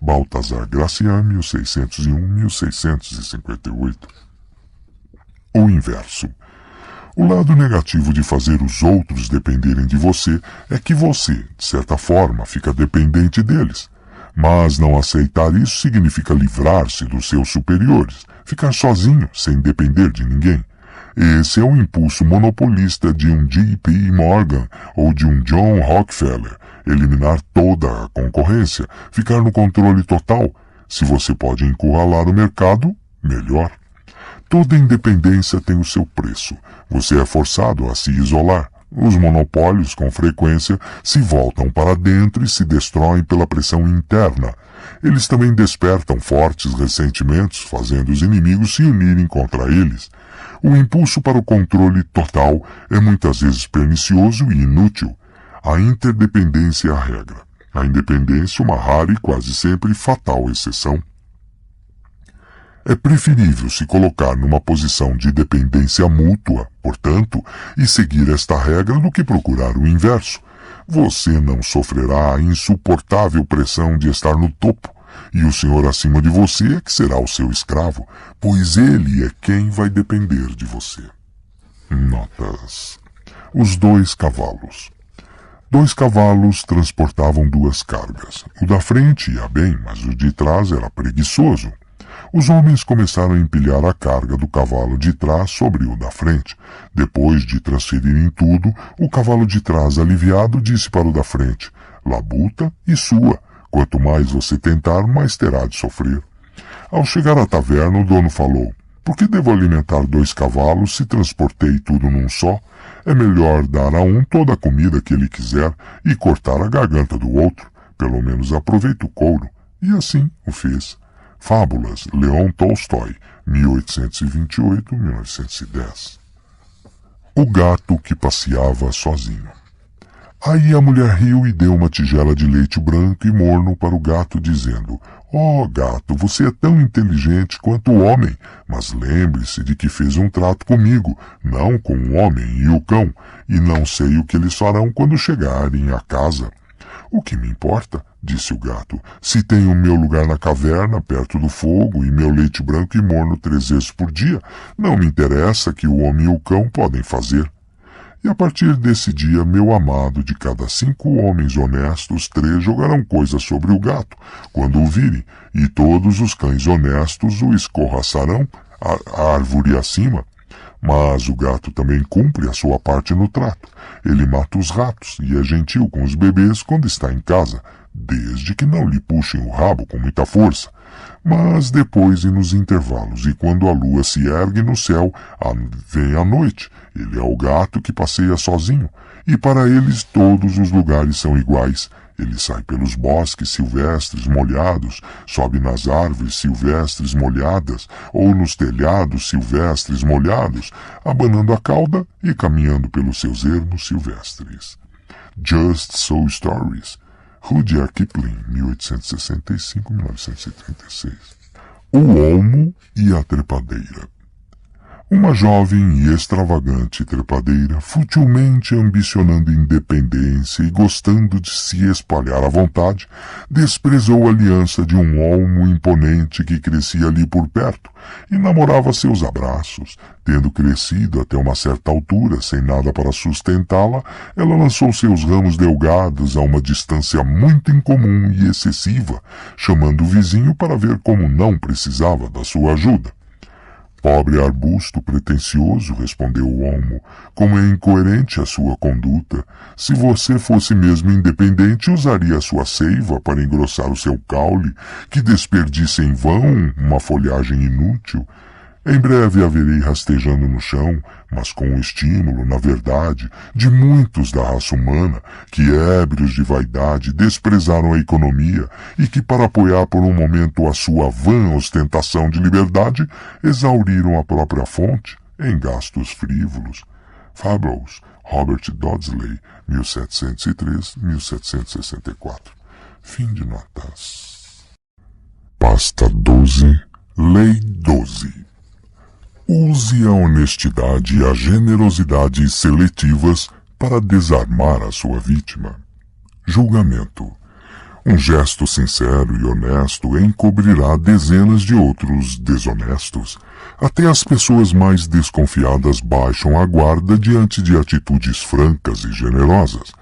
Baltazar Gracian, 1601-1658. O inverso. O lado negativo de fazer os outros dependerem de você é que você, de certa forma, fica dependente deles. Mas não aceitar isso significa livrar-se dos seus superiores, ficar sozinho, sem depender de ninguém. Esse é o impulso monopolista de um J.P. Morgan ou de um John Rockefeller. Eliminar toda a concorrência, ficar no controle total. Se você pode encurralar o mercado, melhor. Toda independência tem o seu preço. Você é forçado a se isolar. Os monopólios, com frequência, se voltam para dentro e se destroem pela pressão interna. Eles também despertam fortes ressentimentos, fazendo os inimigos se unirem contra eles. O impulso para o controle total é muitas vezes pernicioso e inútil. A interdependência é a regra. A independência, uma rara e quase sempre fatal exceção. É preferível se colocar numa posição de dependência mútua, portanto, e seguir esta regra do que procurar o inverso. Você não sofrerá a insuportável pressão de estar no topo, e o senhor acima de você é que será o seu escravo, pois ele é quem vai depender de você. Notas. Os 2 cavalos. 2 cavalos transportavam 2 cargas. O da frente ia bem, mas o de trás era preguiçoso. Os homens começaram a empilhar a carga do cavalo de trás sobre o da frente. Depois de transferirem tudo, o cavalo de trás, aliviado, disse para o da frente: "Labuta e sua. Quanto mais você tentar, mais terá de sofrer." Ao chegar à taverna, o dono falou: "Por que devo alimentar 2 cavalos se transportei tudo num só? É melhor dar a um toda a comida que ele quiser e cortar a garganta do outro. Pelo menos aproveita o couro." E assim o fez. Fábulas, Leon Tolstói, 1828-1910. O gato que passeava sozinho. Aí a mulher riu e deu uma tigela de leite branco e morno para o gato, dizendo: "Ó, gato, você é tão inteligente quanto o homem, mas lembre-se de que fez um trato comigo, não com o homem e o cão, e não sei o que eles farão quando chegarem à casa." "O que me importa?" disse o gato. "Se tenho meu lugar na caverna, perto do fogo, e meu leite branco e morno 3 vezes por dia, não me interessa que o homem e o cão podem fazer." E a partir desse dia, meu amado, de cada 5 homens honestos, 3 jogarão coisas sobre o gato, quando o virem, e todos os cães honestos o escorraçarão a árvore acima. Mas o gato também cumpre a sua parte no trato. Ele mata os ratos e é gentil com os bebês quando está em casa, desde que não lhe puxem o rabo com muita força. Mas depois e nos intervalos, e quando a lua se ergue no céu, vem a noite. Ele é o gato que passeia sozinho, e para eles todos os lugares são iguais. Ele sai pelos bosques silvestres molhados, sobe nas árvores silvestres molhadas, ou nos telhados silvestres molhados, abanando a cauda e caminhando pelos seus ermos silvestres. Just So Stories, Rudyard Kipling, 1865-1936. O Olmo e a Trepadeira. Uma jovem e extravagante trepadeira, futilmente ambicionando independência e gostando de se espalhar à vontade, desprezou a aliança de um olmo imponente que crescia ali por perto e namorava seus abraços. Tendo crescido até uma certa altura, sem nada para sustentá-la, ela lançou seus ramos delgados a uma distância muito incomum e excessiva, chamando o vizinho para ver como não precisava da sua ajuda. "Pobre arbusto pretensioso", respondeu o olmo, "como é incoerente a sua conduta. Se você fosse mesmo independente, usaria a sua seiva para engrossar o seu caule, que desperdiça em vão uma folhagem inútil. Em breve a verei rastejando no chão, mas com o estímulo, na verdade, de muitos da raça humana, que ébrios de vaidade desprezaram a economia e que, para apoiar por um momento a sua vã ostentação de liberdade, exauriram a própria fonte em gastos frívolos." Fables, Robert Dodsley, 1703-1764. Fim de notas. Pasta 12, Lei 12. Use a honestidade e a generosidade seletivas para desarmar a sua vítima. Julgamento. Um gesto sincero e honesto encobrirá dezenas de outros desonestos. Até as pessoas mais desconfiadas baixam a guarda diante de atitudes francas e generosas.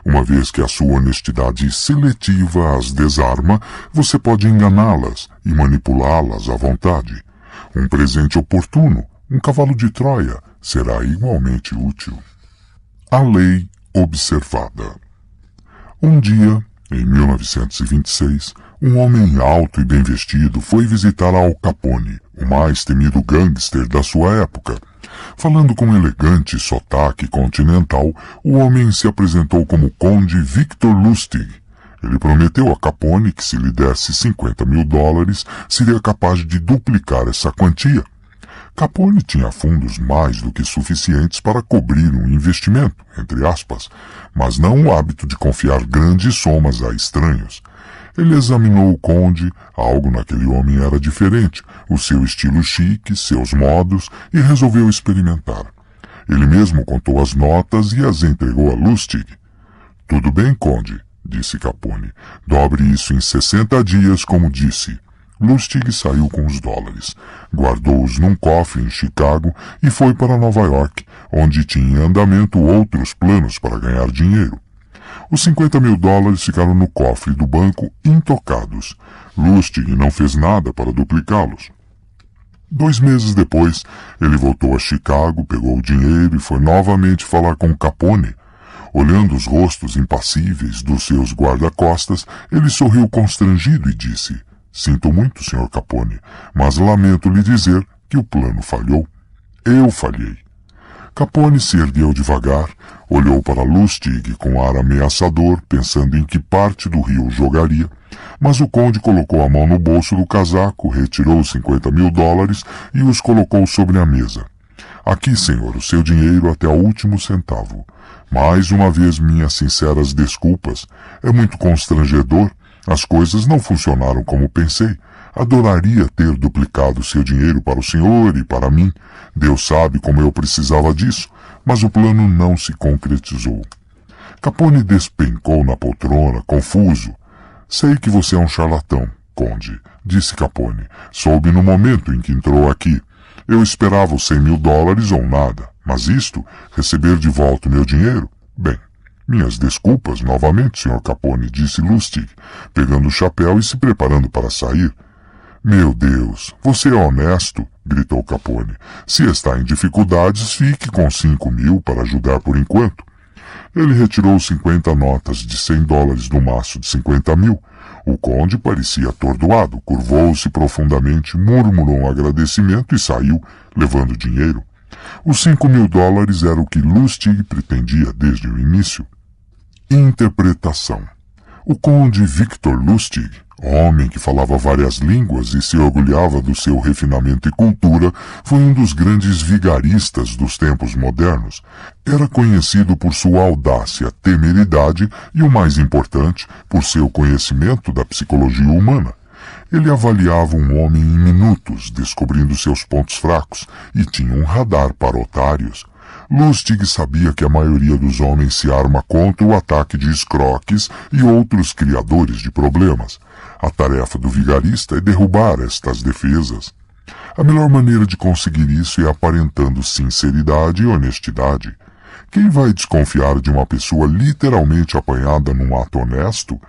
Uma vez que a sua honestidade seletiva as desarma, você pode enganá-las e manipulá-las à vontade. Um presente oportuno, um cavalo de Troia, será igualmente útil. A lei observada. Um dia, em 1926, um homem alto e bem vestido foi visitar Al Capone, o mais temido gangster da sua época. Falando com um elegante sotaque continental, o homem se apresentou como Conde Victor Lustig. Ele prometeu a Capone que, se lhe desse $50.000, seria capaz de duplicar essa quantia. Capone tinha fundos mais do que suficientes para cobrir um investimento, entre aspas, mas não o hábito de confiar grandes somas a estranhos. Ele examinou o conde, algo naquele homem era diferente, o seu estilo chique, seus modos, e resolveu experimentar. Ele mesmo contou as notas e as entregou a Lustig. "Tudo bem, conde", disse Capone. "Dobre isso em 60 dias, como disse." Lustig saiu com os dólares, guardou-os num cofre em Chicago e foi para Nova York, onde tinha em andamento outros planos para ganhar dinheiro. Os $50.000 ficaram no cofre do banco intocados. Lustig não fez nada para duplicá-los. 2 meses depois, ele voltou a Chicago, pegou o dinheiro e foi novamente falar com Capone. Olhando os rostos impassíveis dos seus guarda-costas, ele sorriu constrangido e disse: "Sinto muito, Sr. Capone, mas lamento lhe dizer que o plano falhou. Eu falhei." Capone se ergueu devagar, olhou para Lustig com ar ameaçador, pensando em que parte do rio jogaria, mas o conde colocou a mão no bolso do casaco, retirou os $50.000 e os colocou sobre a mesa. "Aqui, senhor, o seu dinheiro até o último centavo. Mais uma vez minhas sinceras desculpas. É muito constrangedor. As coisas não funcionaram como pensei. Adoraria ter duplicado seu dinheiro para o senhor e para mim. Deus sabe como eu precisava disso, mas o plano não se concretizou." Capone despencou na poltrona, confuso. "Sei que você é um charlatão, conde", disse Capone. "Soube no momento em que entrou aqui. Eu esperava os $100.000 ou nada, mas isto, receber de volta o meu dinheiro, bem... Minhas desculpas novamente, Sr. Capone", disse Lustig, pegando o chapéu e se preparando para sair. "Meu Deus, você é honesto", gritou Capone. "Se está em dificuldades, fique com $5.000 para ajudar por enquanto." Ele retirou 50 notas de $100 do maço de 50.000. O conde parecia atordoado, curvou-se profundamente, murmurou um agradecimento e saiu, levando o dinheiro. Os $5.000 era o que Lustig pretendia desde o início. Interpretação. O conde Victor Lustig, homem que falava várias línguas e se orgulhava do seu refinamento e cultura, foi um dos grandes vigaristas dos tempos modernos. Era conhecido por sua audácia, temeridade e, o mais importante, por seu conhecimento da psicologia humana. Ele avaliava um homem em minutos, descobrindo seus pontos fracos, e tinha um radar para otários. Lustig sabia que a maioria dos homens se arma contra o ataque de escroques e outros criadores de problemas. A tarefa do vigarista é derrubar estas defesas. A melhor maneira de conseguir isso é aparentando sinceridade e honestidade. Quem vai desconfiar de uma pessoa literalmente apanhada num ato honesto?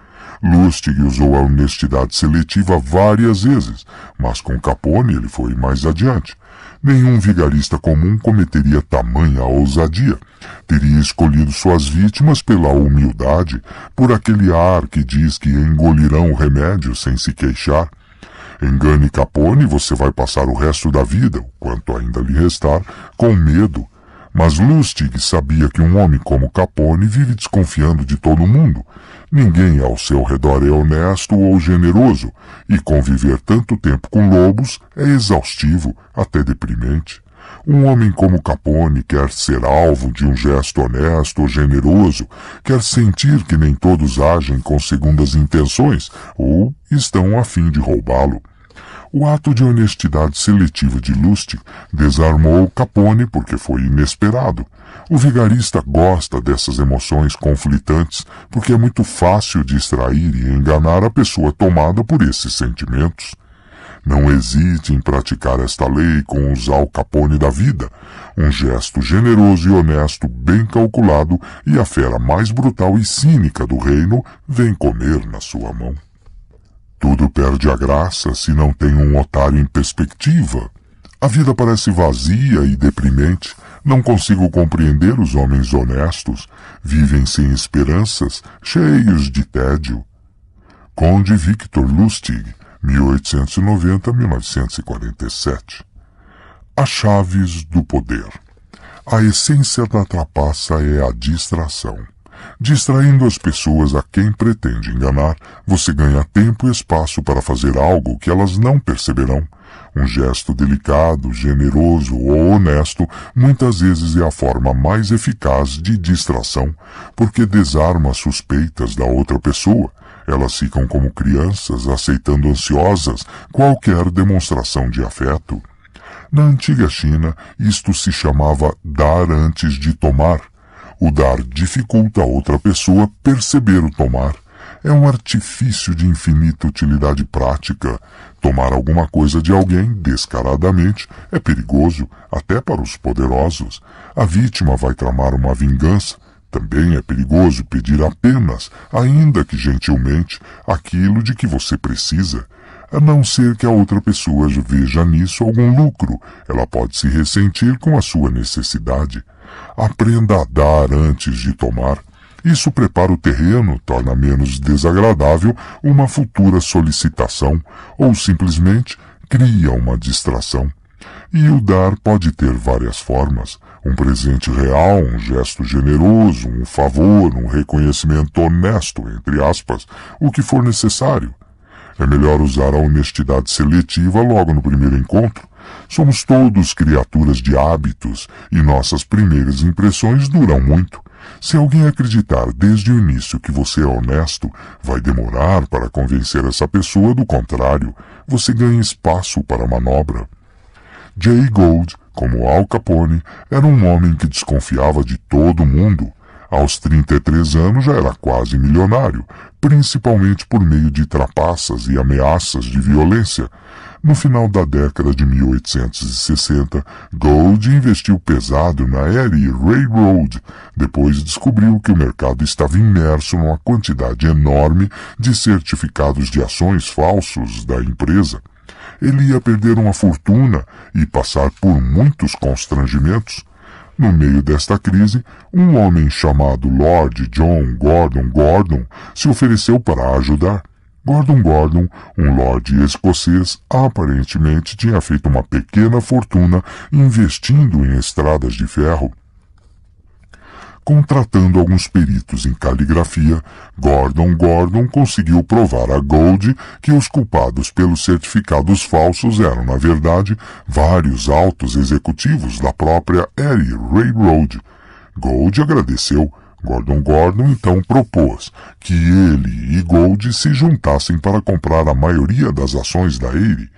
Lustig usou a honestidade seletiva várias vezes, mas com Capone ele foi mais adiante. Nenhum vigarista comum cometeria tamanha ousadia. Teria escolhido suas vítimas pela humildade, por aquele ar que diz que engolirão o remédio sem se queixar. Engane Capone e você vai passar o resto da vida, quanto ainda lhe restar, com medo. Mas Lustig sabia que um homem como Capone vive desconfiando de todo mundo. Ninguém ao seu redor é honesto ou generoso, e conviver tanto tempo com lobos é exaustivo, até deprimente. Um homem como Capone quer ser alvo de um gesto honesto ou generoso, quer sentir que nem todos agem com segundas intenções ou estão a fim de roubá-lo. O ato de honestidade seletiva de Lustig desarmou Capone porque foi inesperado. O vigarista gosta dessas emoções conflitantes porque é muito fácil distrair e enganar a pessoa tomada por esses sentimentos. Não hesite em praticar esta lei com os Al Capone da vida, um gesto generoso e honesto bem calculado, e a fera mais brutal e cínica do reino vem comer na sua mão. Tudo perde a graça se não tem um otário em perspectiva. A vida parece vazia e deprimente. Não consigo compreender os homens honestos. Vivem sem esperanças, cheios de tédio. Conde Victor Lustig, 1890-1947. As chaves do poder. A essência da trapaça é a distração. Distraindo as pessoas a quem pretende enganar, você ganha tempo e espaço para fazer algo que elas não perceberão. Um gesto delicado, generoso ou honesto muitas vezes é a forma mais eficaz de distração, porque desarma as suspeitas da outra pessoa. Elas ficam como crianças, aceitando ansiosas qualquer demonstração de afeto. Na antiga China, isto se chamava dar antes de tomar. O dar dificulta a outra pessoa perceber o tomar. É um artifício de infinita utilidade prática. Tomar alguma coisa de alguém descaradamente é perigoso, até para os poderosos. A vítima vai tramar uma vingança. Também é perigoso pedir apenas, ainda que gentilmente, aquilo de que você precisa. A não ser que a outra pessoa veja nisso algum lucro, ela pode se ressentir com a sua necessidade. Aprenda a dar antes de tomar. Isso prepara o terreno, torna menos desagradável uma futura solicitação, ou simplesmente cria uma distração. E o dar pode ter várias formas. Um presente real, um gesto generoso, um favor, um reconhecimento honesto, entre aspas, o que for necessário. É melhor usar a honestidade seletiva logo no primeiro encontro. Somos todos criaturas de hábitos e nossas primeiras impressões duram muito. Se alguém acreditar desde o início que você é honesto, vai demorar para convencer essa pessoa do contrário. Você ganha espaço para manobra. Jay Gould, como Al Capone, era um homem que desconfiava de todo mundo. Aos 33 anos já era quase milionário, principalmente por meio de trapaças e ameaças de violência. No final da década de 1860, Gould investiu pesado na Erie Railroad. Depois descobriu que o mercado estava imerso numa quantidade enorme de certificados de ações falsos da empresa. Ele ia perder uma fortuna e passar por muitos constrangimentos. No meio desta crise, um homem chamado Lord John Gordon Gordon se ofereceu para ajudar. Gordon Gordon, um lorde escocês, aparentemente tinha feito uma pequena fortuna investindo em estradas de ferro. Contratando alguns peritos em caligrafia, Gordon Gordon conseguiu provar a Gould que os culpados pelos certificados falsos eram, na verdade, vários altos executivos da própria Erie Railroad. Gould agradeceu. Gordon Gordon então propôs que ele e Gould se juntassem para comprar a maioria das ações da Erie.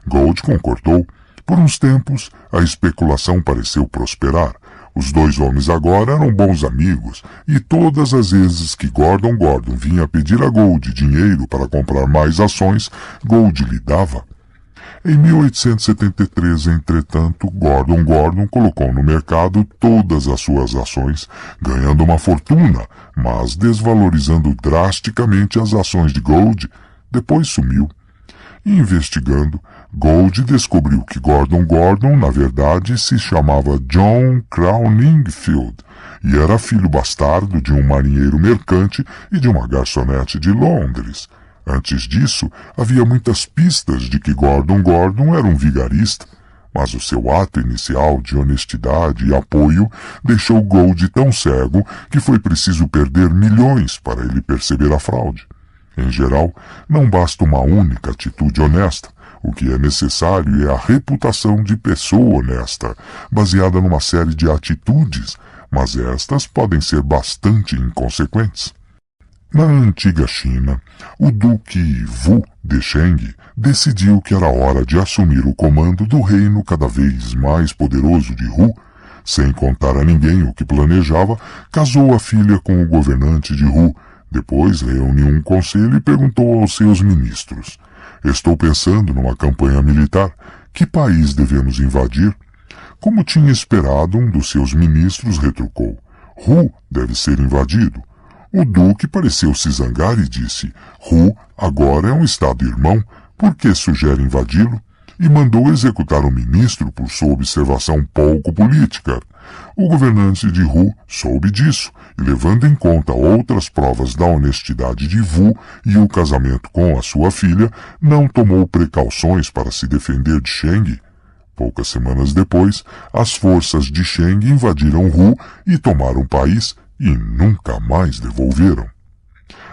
Gould concordou. Por uns tempos, a especulação pareceu prosperar. Os dois homens agora eram bons amigos, e todas as vezes que Gordon Gordon vinha pedir a Gould dinheiro para comprar mais ações, Gould lhe dava. Em 1873, entretanto, Gordon Gordon colocou no mercado todas as suas ações, ganhando uma fortuna, mas desvalorizando drasticamente as ações de Gould. Depois sumiu. Investigando, Gould descobriu que Gordon Gordon, na verdade, se chamava John Crowningfield e era filho bastardo de um marinheiro mercante e de uma garçonete de Londres. Antes disso, havia muitas pistas de que Gordon Gordon era um vigarista, mas o seu ato inicial de honestidade e apoio deixou Gould tão cego que foi preciso perder milhões para ele perceber a fraude. Em geral, não basta uma única atitude honesta. O que é necessário é a reputação de pessoa honesta, baseada numa série de atitudes, mas estas podem ser bastante inconsequentes. Na antiga China, o duque Wu de Sheng decidiu que era hora de assumir o comando do reino cada vez mais poderoso de Hu. Sem contar a ninguém o que planejava, casou a filha com o governante de Hu. Depois reuniu um conselho e perguntou aos seus ministros: estou pensando numa campanha militar. Que país devemos invadir? Como tinha esperado, um dos seus ministros retrucou: Hu deve ser invadido. O duque pareceu se zangar e disse: Hu agora é um estado-irmão, por que sugere invadi-lo? E mandou executar o ministro por sua observação pouco política. O governante de Hu soube disso e, levando em conta outras provas da honestidade de Wu e o casamento com a sua filha, não tomou precauções para se defender de Sheng. Poucas semanas depois, as forças de Sheng invadiram Hu e tomaram o país e nunca mais devolveram.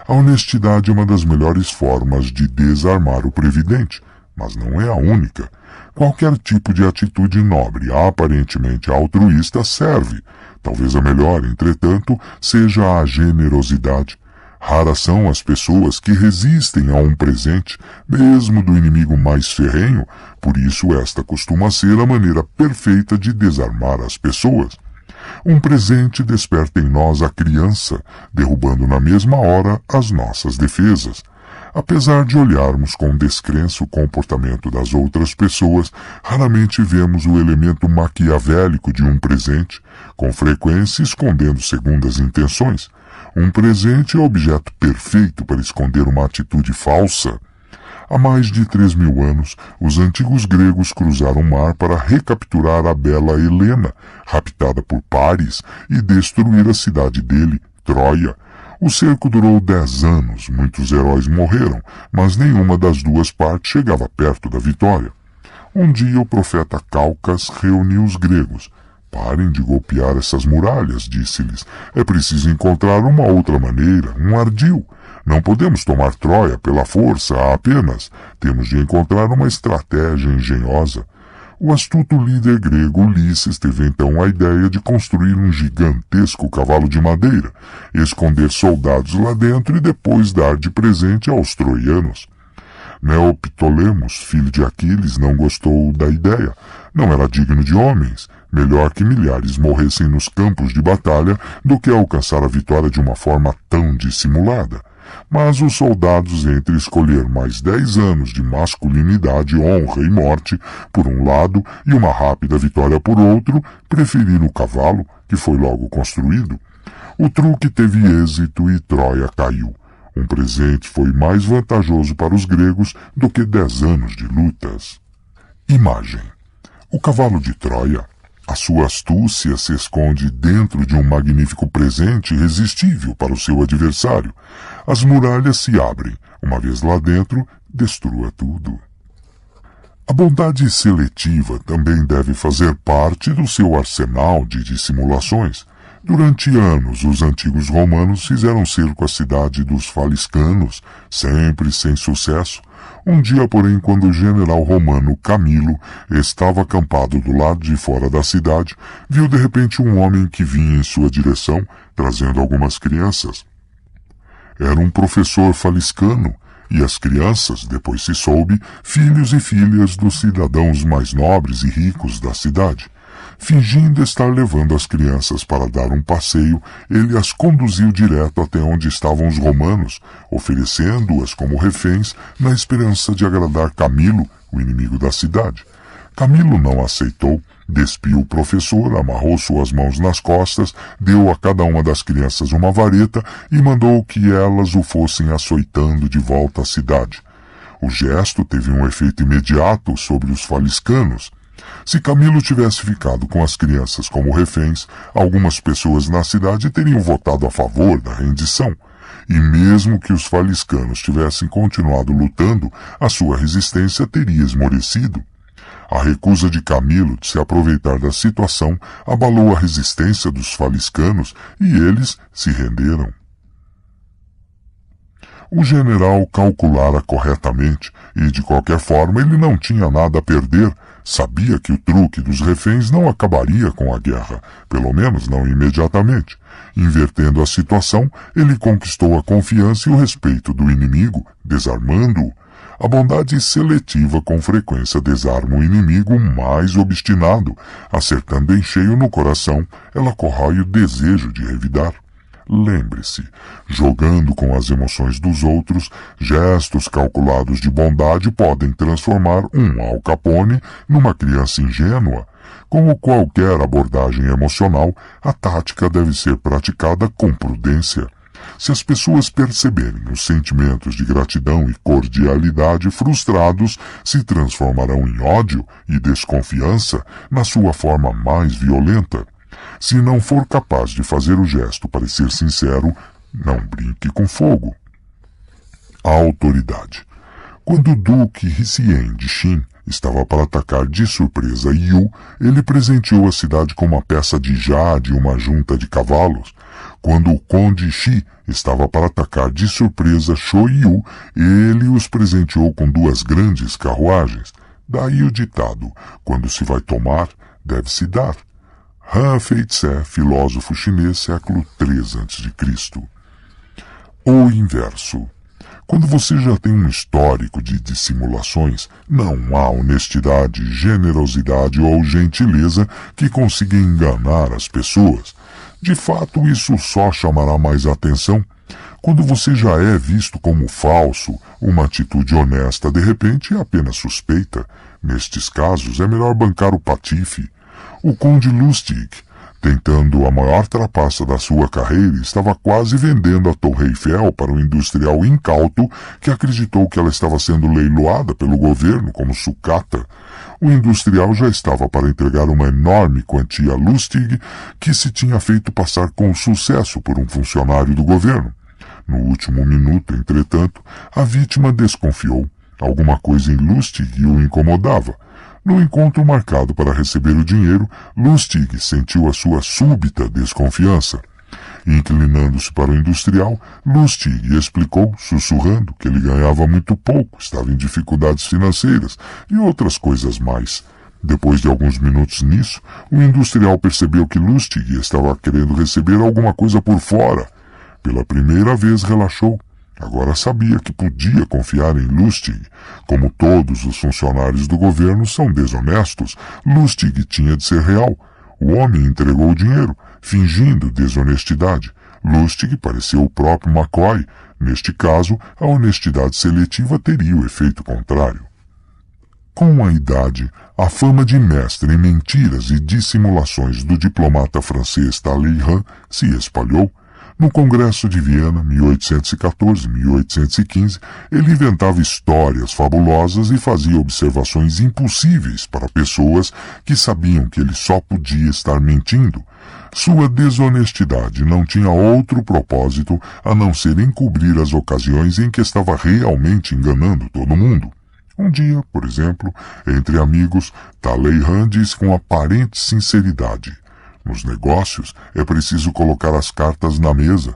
A honestidade é uma das melhores formas de desarmar o previdente, mas não é a única. Qualquer tipo de atitude nobre, aparentemente altruísta, serve. Talvez a melhor, entretanto, seja a generosidade. Raras são as pessoas que resistem a um presente, mesmo do inimigo mais ferrenho, por isso esta costuma ser a maneira perfeita de desarmar as pessoas. Um presente desperta em nós a criança, derrubando na mesma hora as nossas defesas. Apesar de olharmos com descrença o comportamento das outras pessoas, raramente vemos o elemento maquiavélico de um presente, com frequência escondendo segundas intenções. Um presente é o objeto perfeito para esconder uma atitude falsa. Há mais de 3.000 anos, os antigos gregos cruzaram o mar para recapturar a bela Helena, raptada por Paris, e destruir a cidade dele, Troia. O cerco durou 10 anos, muitos heróis morreram, mas nenhuma das duas partes chegava perto da vitória. Um dia o profeta Calcas reuniu os gregos. Parem de golpear essas muralhas, disse-lhes. É preciso encontrar uma outra maneira, um ardil. Não podemos tomar Troia pela força apenas. Temos de encontrar uma estratégia engenhosa. O astuto líder grego Ulisses teve então a ideia de construir um gigantesco cavalo de madeira, esconder soldados lá dentro e depois dar de presente aos troianos. Neoptolemos, filho de Aquiles, não gostou da ideia. Não era digno de homens. Melhor que milhares morressem nos campos de batalha do que alcançar a vitória de uma forma tão dissimulada. Mas os soldados, entre escolher mais 10 anos de masculinidade, honra e morte, por um lado, e uma rápida vitória por outro, preferiram o cavalo, que foi logo construído. O truque teve êxito e Troia caiu. Um presente foi mais vantajoso para os gregos do que 10 anos de lutas. Imagem. O cavalo de Troia. A sua astúcia se esconde dentro de um magnífico presente irresistível para o seu adversário. As muralhas se abrem. Uma vez lá dentro, destrua tudo. A bondade seletiva também deve fazer parte do seu arsenal de dissimulações. Durante anos, os antigos romanos fizeram cerco à cidade dos faliscanos, sempre sem sucesso. Um dia, porém, quando o general romano Camilo estava acampado do lado de fora da cidade, viu de repente um homem que vinha em sua direção, trazendo algumas crianças. Era um professor faliscano, e as crianças, depois se soube, filhos e filhas dos cidadãos mais nobres e ricos da cidade. Fingindo estar levando as crianças para dar um passeio, ele as conduziu direto até onde estavam os romanos, oferecendo-as como reféns na esperança de agradar Camilo, o inimigo da cidade. Camilo não aceitou, despiu o professor, amarrou suas mãos nas costas, deu a cada uma das crianças uma vareta e mandou que elas o fossem açoitando de volta à cidade. O gesto teve um efeito imediato sobre os faliscanos. Se Camilo tivesse ficado com as crianças como reféns, algumas pessoas na cidade teriam votado a favor da rendição. E mesmo que os faliscanos tivessem continuado lutando, a sua resistência teria esmorecido. A recusa de Camilo de se aproveitar da situação abalou a resistência dos faliscanos e eles se renderam. O general calculara corretamente e, de qualquer forma, ele não tinha nada a perder. Sabia que o truque dos reféns não acabaria com a guerra, pelo menos não imediatamente. Invertendo a situação, ele conquistou a confiança e o respeito do inimigo, desarmando-o. A bondade seletiva com frequência desarma o inimigo mais obstinado. Acertando em cheio no coração, ela corrói o desejo de revidar. Lembre-se, jogando com as emoções dos outros, gestos calculados de bondade podem transformar um Al Capone numa criança ingênua. Como qualquer abordagem emocional, a tática deve ser praticada com prudência. Se as pessoas perceberem os sentimentos de gratidão e cordialidade frustrados, se transformarão em ódio e desconfiança na sua forma mais violenta. Se não for capaz de fazer o gesto parecer sincero, não brinque com fogo. A autoridade. Quando o Duque Hsien de Qin estava para atacar de surpresa Yu, ele presenteou a cidade com uma peça de jade e uma junta de cavalos. Quando o Conde Shi estava para atacar de surpresa Shoyu, ele os presenteou com 2 grandes carruagens. Daí o ditado, quando se vai tomar, deve-se dar. Han Fei-tse, filósofo chinês, século III a.C. O inverso. Quando você já tem um histórico de dissimulações, não há honestidade, generosidade ou gentileza que consiga enganar as pessoas. De fato, isso só chamará mais atenção. Quando você já é visto como falso, uma atitude honesta de repente é apenas suspeita. Nestes casos, é melhor bancar o patife. O Conde Lustig, tentando a maior trapaça da sua carreira, estava quase vendendo a Torre Eiffel para um industrial incauto que acreditou que ela estava sendo leiloada pelo governo como sucata. O industrial já estava para entregar uma enorme quantia a Lustig, que se tinha feito passar com sucesso por um funcionário do governo. No último minuto, entretanto, a vítima desconfiou. Alguma coisa em Lustig o incomodava. No encontro marcado para receber o dinheiro, Lustig sentiu a sua súbita desconfiança. Inclinando-se para o industrial, Lustig explicou, sussurrando, que ele ganhava muito pouco, estava em dificuldades financeiras e outras coisas mais. Depois de alguns minutos nisso, o industrial percebeu que Lustig estava querendo receber alguma coisa por fora. Pela primeira vez relaxou. Agora sabia que podia confiar em Lustig. Como todos os funcionários do governo são desonestos, Lustig tinha de ser real. O homem entregou o dinheiro, fingindo desonestidade. Lustig pareceu o próprio McCoy. Neste caso, a honestidade seletiva teria o efeito contrário. Com a idade, a fama de mestre em mentiras e dissimulações do diplomata francês Talleyrand se espalhou. No Congresso de Viena, 1814-1815, ele inventava histórias fabulosas e fazia observações impossíveis para pessoas que sabiam que ele só podia estar mentindo. Sua desonestidade não tinha outro propósito a não ser encobrir as ocasiões em que estava realmente enganando todo mundo. Um dia, por exemplo, entre amigos, Talleyrand disse com aparente sinceridade: nos negócios, é preciso colocar as cartas na mesa.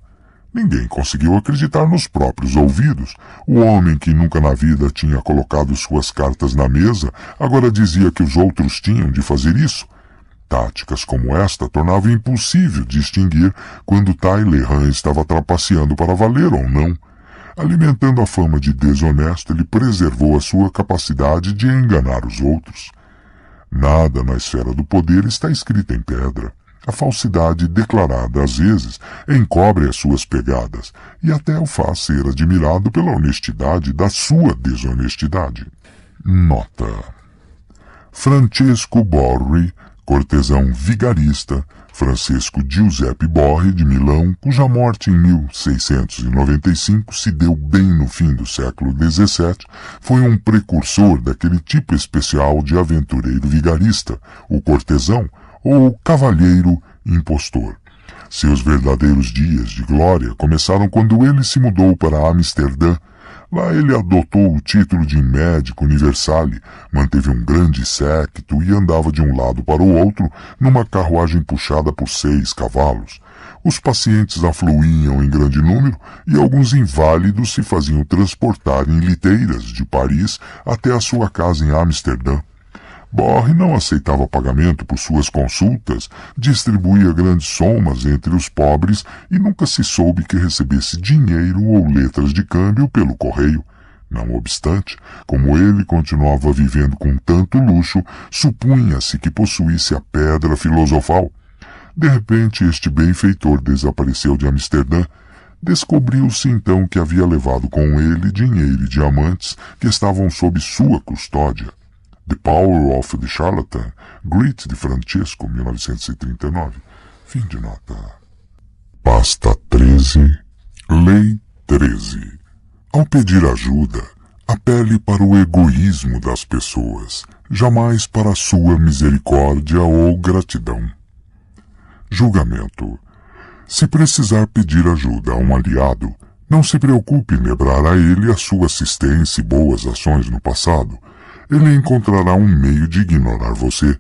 Ninguém conseguiu acreditar nos próprios ouvidos. O homem que nunca na vida tinha colocado suas cartas na mesa, agora dizia que os outros tinham de fazer isso. Táticas como esta tornavam impossível distinguir quando Talleyrand estava trapaceando para valer ou não. Alimentando a fama de desonesto, ele preservou a sua capacidade de enganar os outros. Nada na esfera do poder está escrito em pedra. A falsidade declarada, às vezes, encobre as suas pegadas e até o faz ser admirado pela honestidade da sua desonestidade. Nota: Francesco Borri, cortesão vigarista, Francesco Giuseppe Borri de Milão, cuja morte em 1695 se deu bem no fim do século XVII, foi um precursor daquele tipo especial de aventureiro vigarista, o cortesão ou cavalheiro impostor. Seus verdadeiros dias de glória começaram quando ele se mudou para Amsterdã. Lá ele adotou o título de médico universale, manteve um grande séquito e andava de um lado para o outro numa carruagem puxada por 6 cavalos. Os pacientes afluíam em grande número e alguns inválidos se faziam transportar em liteiras de Paris até a sua casa em Amsterdã. Borri não aceitava pagamento por suas consultas, distribuía grandes somas entre os pobres e nunca se soube que recebesse dinheiro ou letras de câmbio pelo correio. Não obstante, como ele continuava vivendo com tanto luxo, supunha-se que possuísse a pedra filosofal. De repente, este benfeitor desapareceu de Amsterdã. Descobriu-se então que havia levado com ele dinheiro e diamantes que estavam sob sua custódia. The Power of the Charlatan, Great de Francesco, 1939. Fim de nota. Pasta 13, Lei 13. Ao pedir ajuda, apele para o egoísmo das pessoas, jamais para a sua misericórdia ou gratidão. Julgamento. Se precisar pedir ajuda a um aliado, não se preocupe em lembrar a ele a sua assistência e boas ações no passado. Ele encontrará um meio de ignorar você.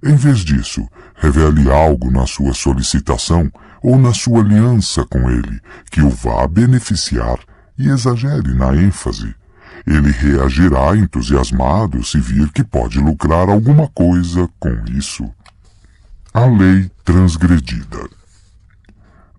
Em vez disso, revele algo na sua solicitação ou na sua aliança com ele que o vá beneficiar e exagere na ênfase. Ele reagirá entusiasmado se vir que pode lucrar alguma coisa com isso. A lei transgredida.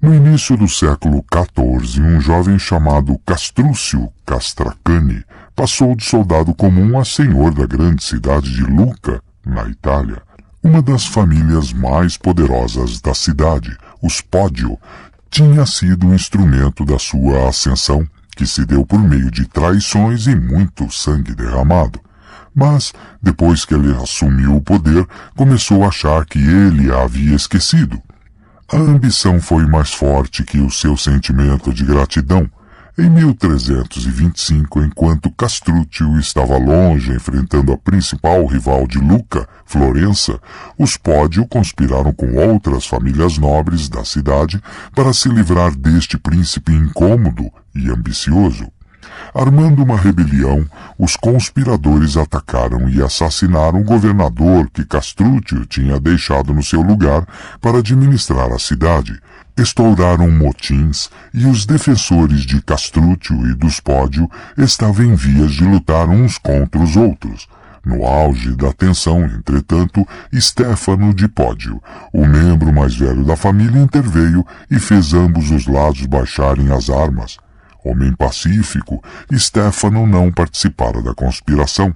No início do século XIV, um jovem chamado Castruccio Castracani passou de soldado comum a senhor da grande cidade de Lucca, na Itália. Uma das famílias mais poderosas da cidade, os Podio, tinha sido o instrumento da sua ascensão, que se deu por meio de traições e muito sangue derramado. Mas, depois que ele assumiu o poder, começou a achar que ele a havia esquecido. A ambição foi mais forte que o seu sentimento de gratidão. Em 1325, enquanto Castruccio estava longe enfrentando a principal rival de Lucca, Florença, os Podio conspiraram com outras famílias nobres da cidade para se livrar deste príncipe incômodo e ambicioso. Armando uma rebelião, os conspiradores atacaram e assassinaram o governador que Castruccio tinha deixado no seu lugar para administrar a cidade. Estouraram motins e os defensores de Castruccio e dos Podio estavam em vias de lutar uns contra os outros. No auge da tensão, entretanto, Stefano de Podio, o membro mais velho da família, interveio e fez ambos os lados baixarem as armas. Homem pacífico, Stefano não participara da conspiração.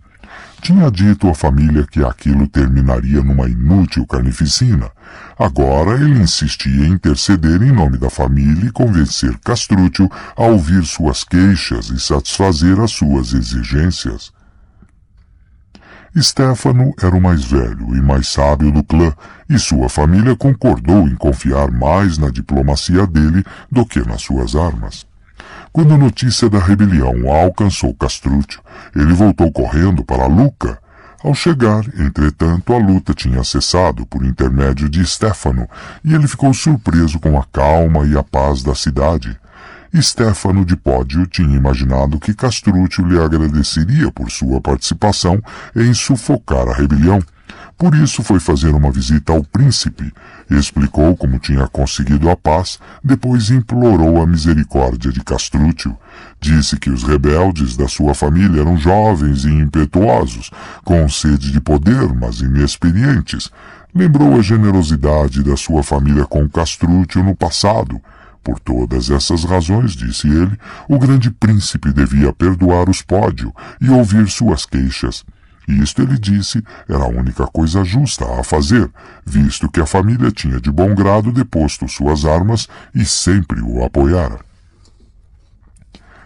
Tinha dito à família que aquilo terminaria numa inútil carnificina. Agora ele insistia em interceder em nome da família e convencer Castruccio a ouvir suas queixas e satisfazer as suas exigências. Stefano era o mais velho e mais sábio do clã, e sua família concordou em confiar mais na diplomacia dele do que nas suas armas. Quando a notícia da rebelião alcançou Castruccio, ele voltou correndo para Lucca. Ao chegar, entretanto, a luta tinha cessado por intermédio de Stefano, e ele ficou surpreso com a calma e a paz da cidade. Stefano de Podio tinha imaginado que Castruccio lhe agradeceria por sua participação em sufocar a rebelião. Por isso foi fazer uma visita ao príncipe, explicou como tinha conseguido a paz, depois implorou a misericórdia de Castruccio. Disse que os rebeldes da sua família eram jovens e impetuosos, com sede de poder, mas inexperientes. Lembrou a generosidade da sua família com Castruccio no passado. Por todas essas razões, disse ele, o grande príncipe devia perdoar os Podio e ouvir suas queixas. E isto, ele disse, era a única coisa justa a fazer, visto que a família tinha de bom grado deposto suas armas e sempre o apoiara.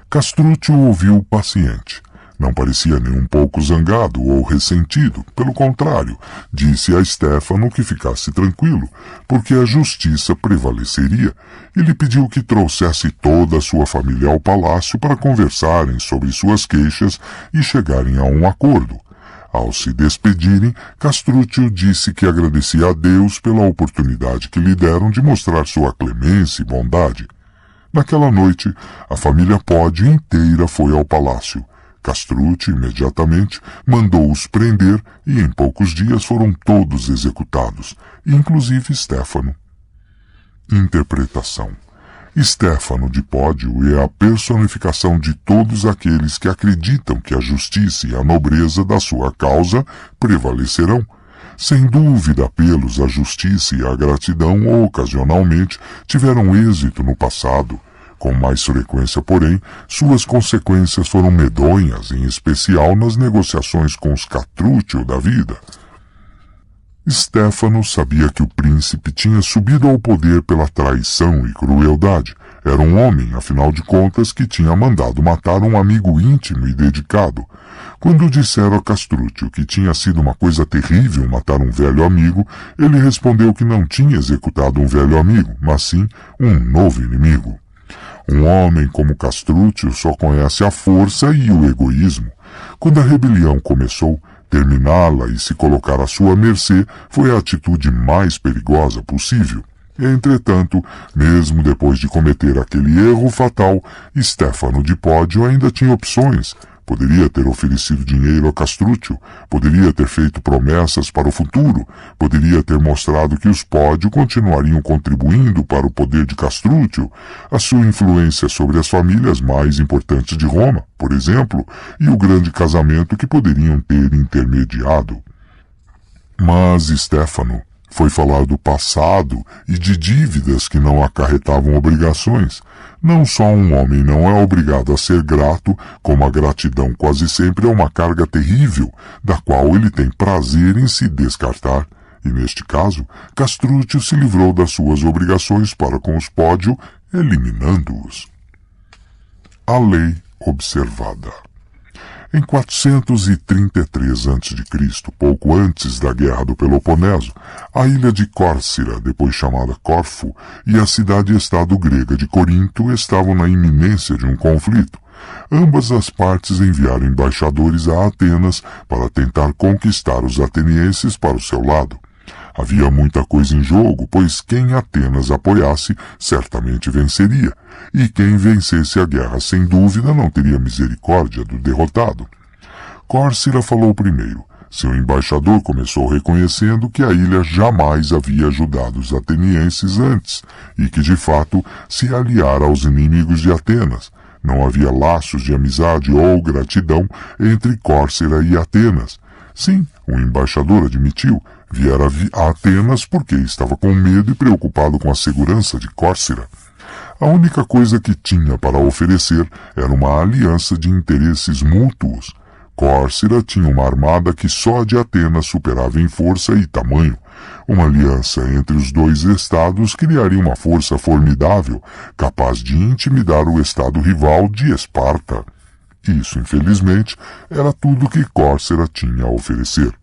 Castruccio ouviu paciente. Não parecia nem um pouco zangado ou ressentido. Pelo contrário, disse a Stefano que ficasse tranquilo, porque a justiça prevaleceria, e lhe pediu que trouxesse toda a sua família ao palácio para conversarem sobre suas queixas e chegarem a um acordo. Ao se despedirem, Castruccio disse que agradecia a Deus pela oportunidade que lhe deram de mostrar sua clemência e bondade. Naquela noite, a família Podio inteira foi ao palácio. Castruccio imediatamente mandou-os prender e em poucos dias foram todos executados, inclusive Stefano. Interpretação. Stefano de Podio é a personificação de todos aqueles que acreditam que a justiça e a nobreza da sua causa prevalecerão. Sem dúvida, apelos à justiça e à gratidão ocasionalmente tiveram êxito no passado. Com mais frequência, porém, suas consequências foram medonhas, em especial nas negociações com os Catrúcio da vida. Stefano sabia que o príncipe tinha subido ao poder pela traição e crueldade. Era um homem, afinal de contas, que tinha mandado matar um amigo íntimo e dedicado. Quando disseram a Castrúcio que tinha sido uma coisa terrível matar um velho amigo, ele respondeu que não tinha executado um velho amigo, mas sim um novo inimigo. Um homem como Castrúcio só conhece a força e o egoísmo. Quando a rebelião começou, terminá-la e se colocar à sua mercê foi a atitude mais perigosa possível. Entretanto, mesmo depois de cometer aquele erro fatal, Stefano de Pódio ainda tinha opções. Poderia ter oferecido dinheiro a Castrúcio, poderia ter feito promessas para o futuro, poderia ter mostrado que os Pódio continuariam contribuindo para o poder de Castrúcio, a sua influência sobre as famílias mais importantes de Roma, por exemplo, e o grande casamento que poderiam ter intermediado. Mas Stefano foi falar do passado e de dívidas que não acarretavam obrigações. Não só um homem não é obrigado a ser grato, como a gratidão quase sempre é uma carga terrível, da qual ele tem prazer em se descartar. E neste caso, Castrúcio se livrou das suas obrigações para com os Pódio, eliminando-os. A lei observada. Em 433 a.C., pouco antes da Guerra do Peloponeso, a ilha de Córcira, depois chamada Corfu, e a cidade-estado grega de Corinto estavam na iminência de um conflito. Ambas as partes enviaram embaixadores a Atenas para tentar conquistar os atenienses para o seu lado. Havia muita coisa em jogo, pois quem Atenas apoiasse certamente venceria, e quem vencesse a guerra sem dúvida não teria misericórdia do derrotado. Córcira falou primeiro. Seu embaixador começou reconhecendo que a ilha jamais havia ajudado os atenienses antes, e que de fato se aliara aos inimigos de Atenas. Não havia laços de amizade ou gratidão entre Córcira e Atenas. Sim, o embaixador admitiu, viera a Atenas porque estava com medo e preocupado com a segurança de Córcira. A única coisa que tinha para oferecer era uma aliança de interesses mútuos. Córcira tinha uma armada que só a de Atenas superava em força e tamanho. Uma aliança entre os dois estados criaria uma força formidável, capaz de intimidar o estado rival de Esparta. Isso, infelizmente, era tudo que Córcira tinha a oferecer.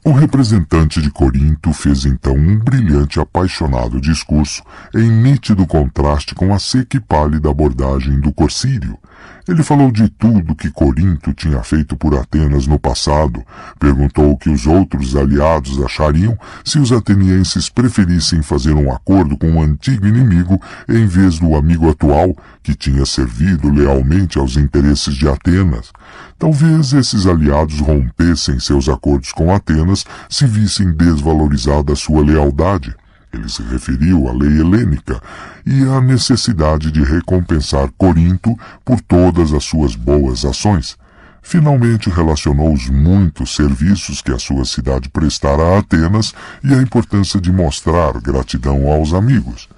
O representante de Corinto fez então um brilhante e apaixonado discurso em nítido contraste com a seca e pálida abordagem do Corsírio. Ele falou de tudo que Corinto tinha feito por Atenas no passado, perguntou o que os outros aliados achariam se os atenienses preferissem fazer um acordo com um antigo inimigo em vez do amigo atual que tinha servido lealmente aos interesses de Atenas. Talvez esses aliados rompessem seus acordos com Atenas se vissem desvalorizada a sua lealdade. Ele se referiu à lei helênica e à necessidade de recompensar Corinto por todas as suas boas ações. Finalmente relacionou os muitos serviços que a sua cidade prestara a Atenas e a importância de mostrar gratidão aos amigos.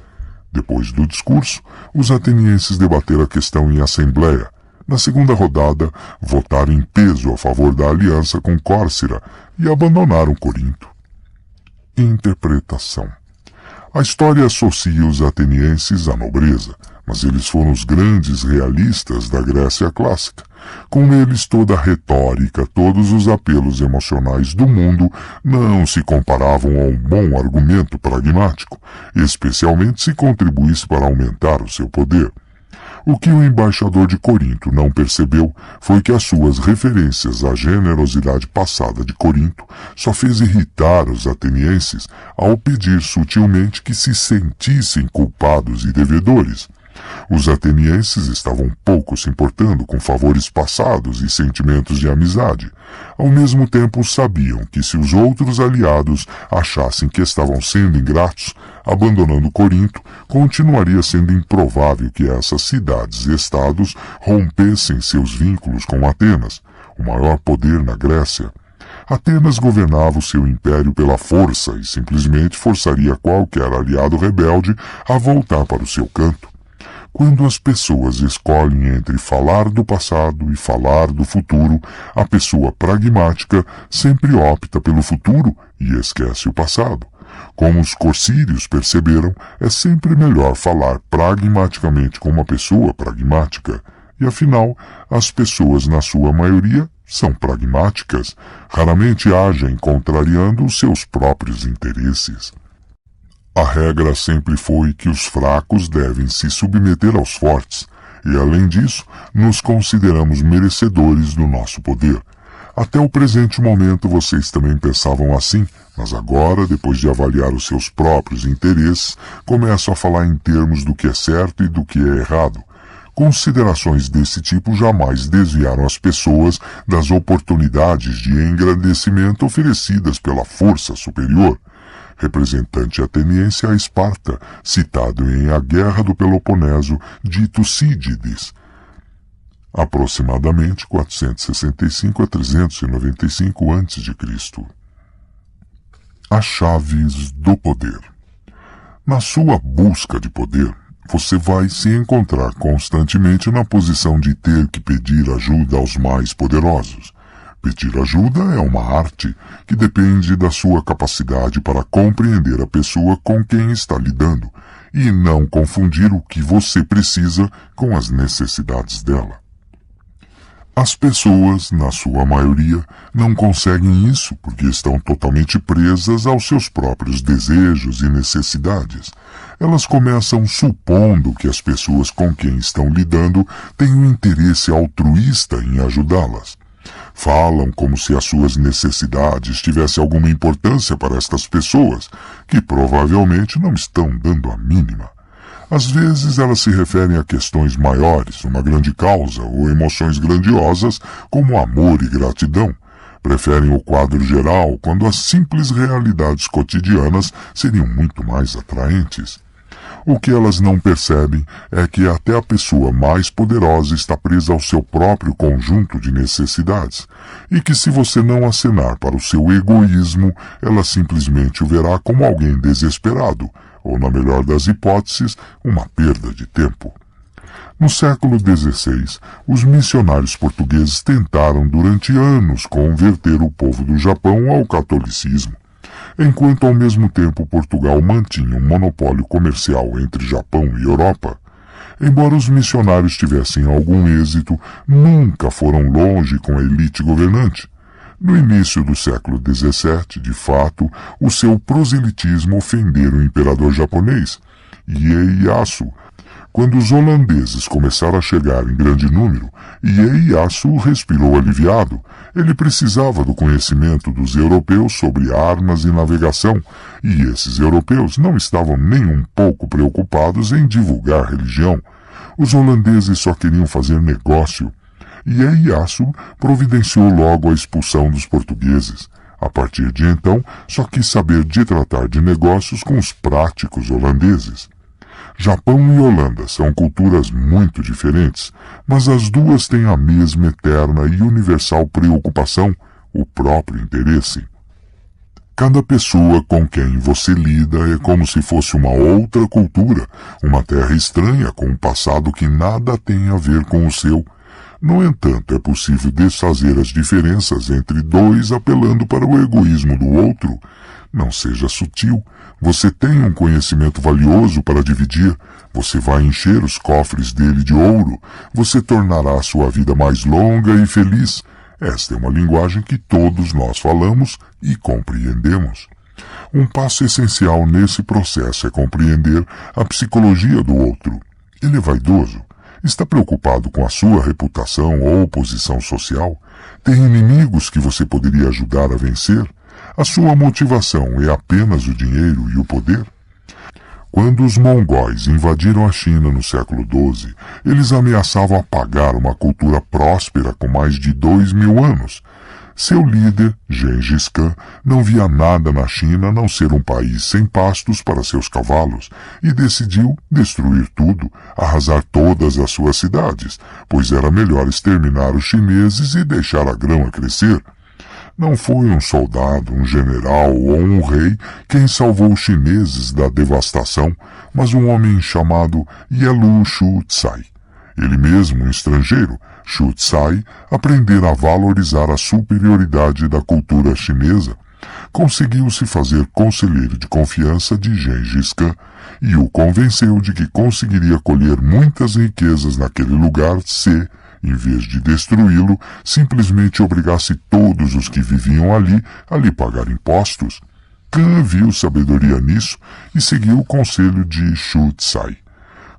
Depois do discurso, os atenienses debateram a questão em assembleia. Na segunda rodada, votaram em peso a favor da aliança com Córcira e abandonaram Corinto. Interpretação. A história associa os atenienses à nobreza, mas eles foram os grandes realistas da Grécia clássica. Com eles toda a retórica, todos os apelos emocionais do mundo não se comparavam a um bom argumento pragmático, especialmente se contribuísse para aumentar o seu poder. O que o embaixador de Corinto não percebeu foi que as suas referências à generosidade passada de Corinto só fez irritar os atenienses ao pedir sutilmente que se sentissem culpados e devedores. Os atenienses estavam pouco se importando com favores passados e sentimentos de amizade. Ao mesmo tempo sabiam que se os outros aliados achassem que estavam sendo ingratos, abandonando Corinto, continuaria sendo improvável que essas cidades-estados rompessem seus vínculos com Atenas, o maior poder na Grécia. Atenas governava o seu império pela força e simplesmente forçaria qualquer aliado rebelde a voltar para o seu canto. Quando as pessoas escolhem entre falar do passado e falar do futuro, a pessoa pragmática sempre opta pelo futuro e esquece o passado. Como os corsírios perceberam, é sempre melhor falar pragmaticamente com uma pessoa pragmática. E afinal, as pessoas, na sua maioria, são pragmáticas, raramente agem contrariando os seus próprios interesses. A regra sempre foi que os fracos devem se submeter aos fortes, e além disso, nos consideramos merecedores do nosso poder. Até o presente momento vocês também pensavam assim, mas agora, depois de avaliar os seus próprios interesses, começam a falar em termos do que é certo e do que é errado. Considerações desse tipo jamais desviaram as pessoas das oportunidades de engrandecimento oferecidas pela força superior. Representante ateniense a Esparta, citado em A Guerra do Peloponeso de Tucídides, aproximadamente 465 a 395 a.C. As chaves do poder. Na sua busca de poder, você vai se encontrar constantemente na posição de ter que pedir ajuda aos mais poderosos. Pedir ajuda é uma arte que depende da sua capacidade para compreender a pessoa com quem está lidando e não confundir o que você precisa com as necessidades dela. As pessoas, na sua maioria, não conseguem isso porque estão totalmente presas aos seus próprios desejos e necessidades. Elas começam supondo que as pessoas com quem estão lidando têm um interesse altruísta em ajudá-las. Falam como se as suas necessidades tivessem alguma importância para estas pessoas, que provavelmente não estão dando a mínima. Às vezes elas se referem a questões maiores, uma grande causa ou emoções grandiosas como amor e gratidão. Preferem o quadro geral quando as simples realidades cotidianas seriam muito mais atraentes. O que elas não percebem é que até a pessoa mais poderosa está presa ao seu próprio conjunto de necessidades, e que se você não acenar para o seu egoísmo, ela simplesmente o verá como alguém desesperado, ou, na melhor das hipóteses, uma perda de tempo. No século XVI, os missionários portugueses tentaram durante anos converter o povo do Japão ao catolicismo. Enquanto ao mesmo tempo Portugal mantinha um monopólio comercial entre Japão e Europa. Embora os missionários tivessem algum êxito, nunca foram longe com a elite governante. No início do século XVII, de fato, o seu proselitismo ofendera o imperador japonês, Ieyasu. Quando os holandeses começaram a chegar em grande número, Ieyasu respirou aliviado. Ele precisava do conhecimento dos europeus sobre armas e navegação, e esses europeus não estavam nem um pouco preocupados em divulgar religião. Os holandeses só queriam fazer negócio. Ieyasu providenciou logo a expulsão dos portugueses. A partir de então, só quis saber de tratar de negócios com os práticos holandeses. Japão e Holanda são culturas muito diferentes, mas as duas têm a mesma eterna e universal preocupação, o próprio interesse. Cada pessoa com quem você lida é como se fosse uma outra cultura, uma terra estranha com um passado que nada tem a ver com o seu. No entanto, é possível desfazer as diferenças entre dois apelando para o egoísmo do outro. Não seja sutil. Você tem um conhecimento valioso para dividir. Você vai encher os cofres dele de ouro. Você tornará a sua vida mais longa e feliz. Esta é uma linguagem que todos nós falamos e compreendemos. Um passo essencial nesse processo é compreender a psicologia do outro. Ele é vaidoso. Está preocupado com a sua reputação ou posição social? Tem inimigos que você poderia ajudar a vencer? A sua motivação é apenas o dinheiro e o poder? Quando os mongóis invadiram a China no século XII, eles ameaçavam apagar uma cultura próspera com mais de 2000 anos. Seu líder, Gengis Khan, não via nada na China a não ser um país sem pastos para seus cavalos e decidiu destruir tudo, arrasar todas as suas cidades, pois era melhor exterminar os chineses e deixar a grama crescer. Não foi um soldado, um general ou um rei quem salvou os chineses da devastação, mas um homem chamado Yelu Shu Tsai. Ele mesmo, um estrangeiro, Shu Tsai, aprendera a valorizar a superioridade da cultura chinesa. Conseguiu se fazer conselheiro de confiança de Gengis Khan e o convenceu de que conseguiria colher muitas riquezas naquele lugar se, em vez de destruí-lo, simplesmente obrigasse todos os que viviam ali a lhe pagar impostos. Khan viu sabedoria nisso e seguiu o conselho de Shu Tsai.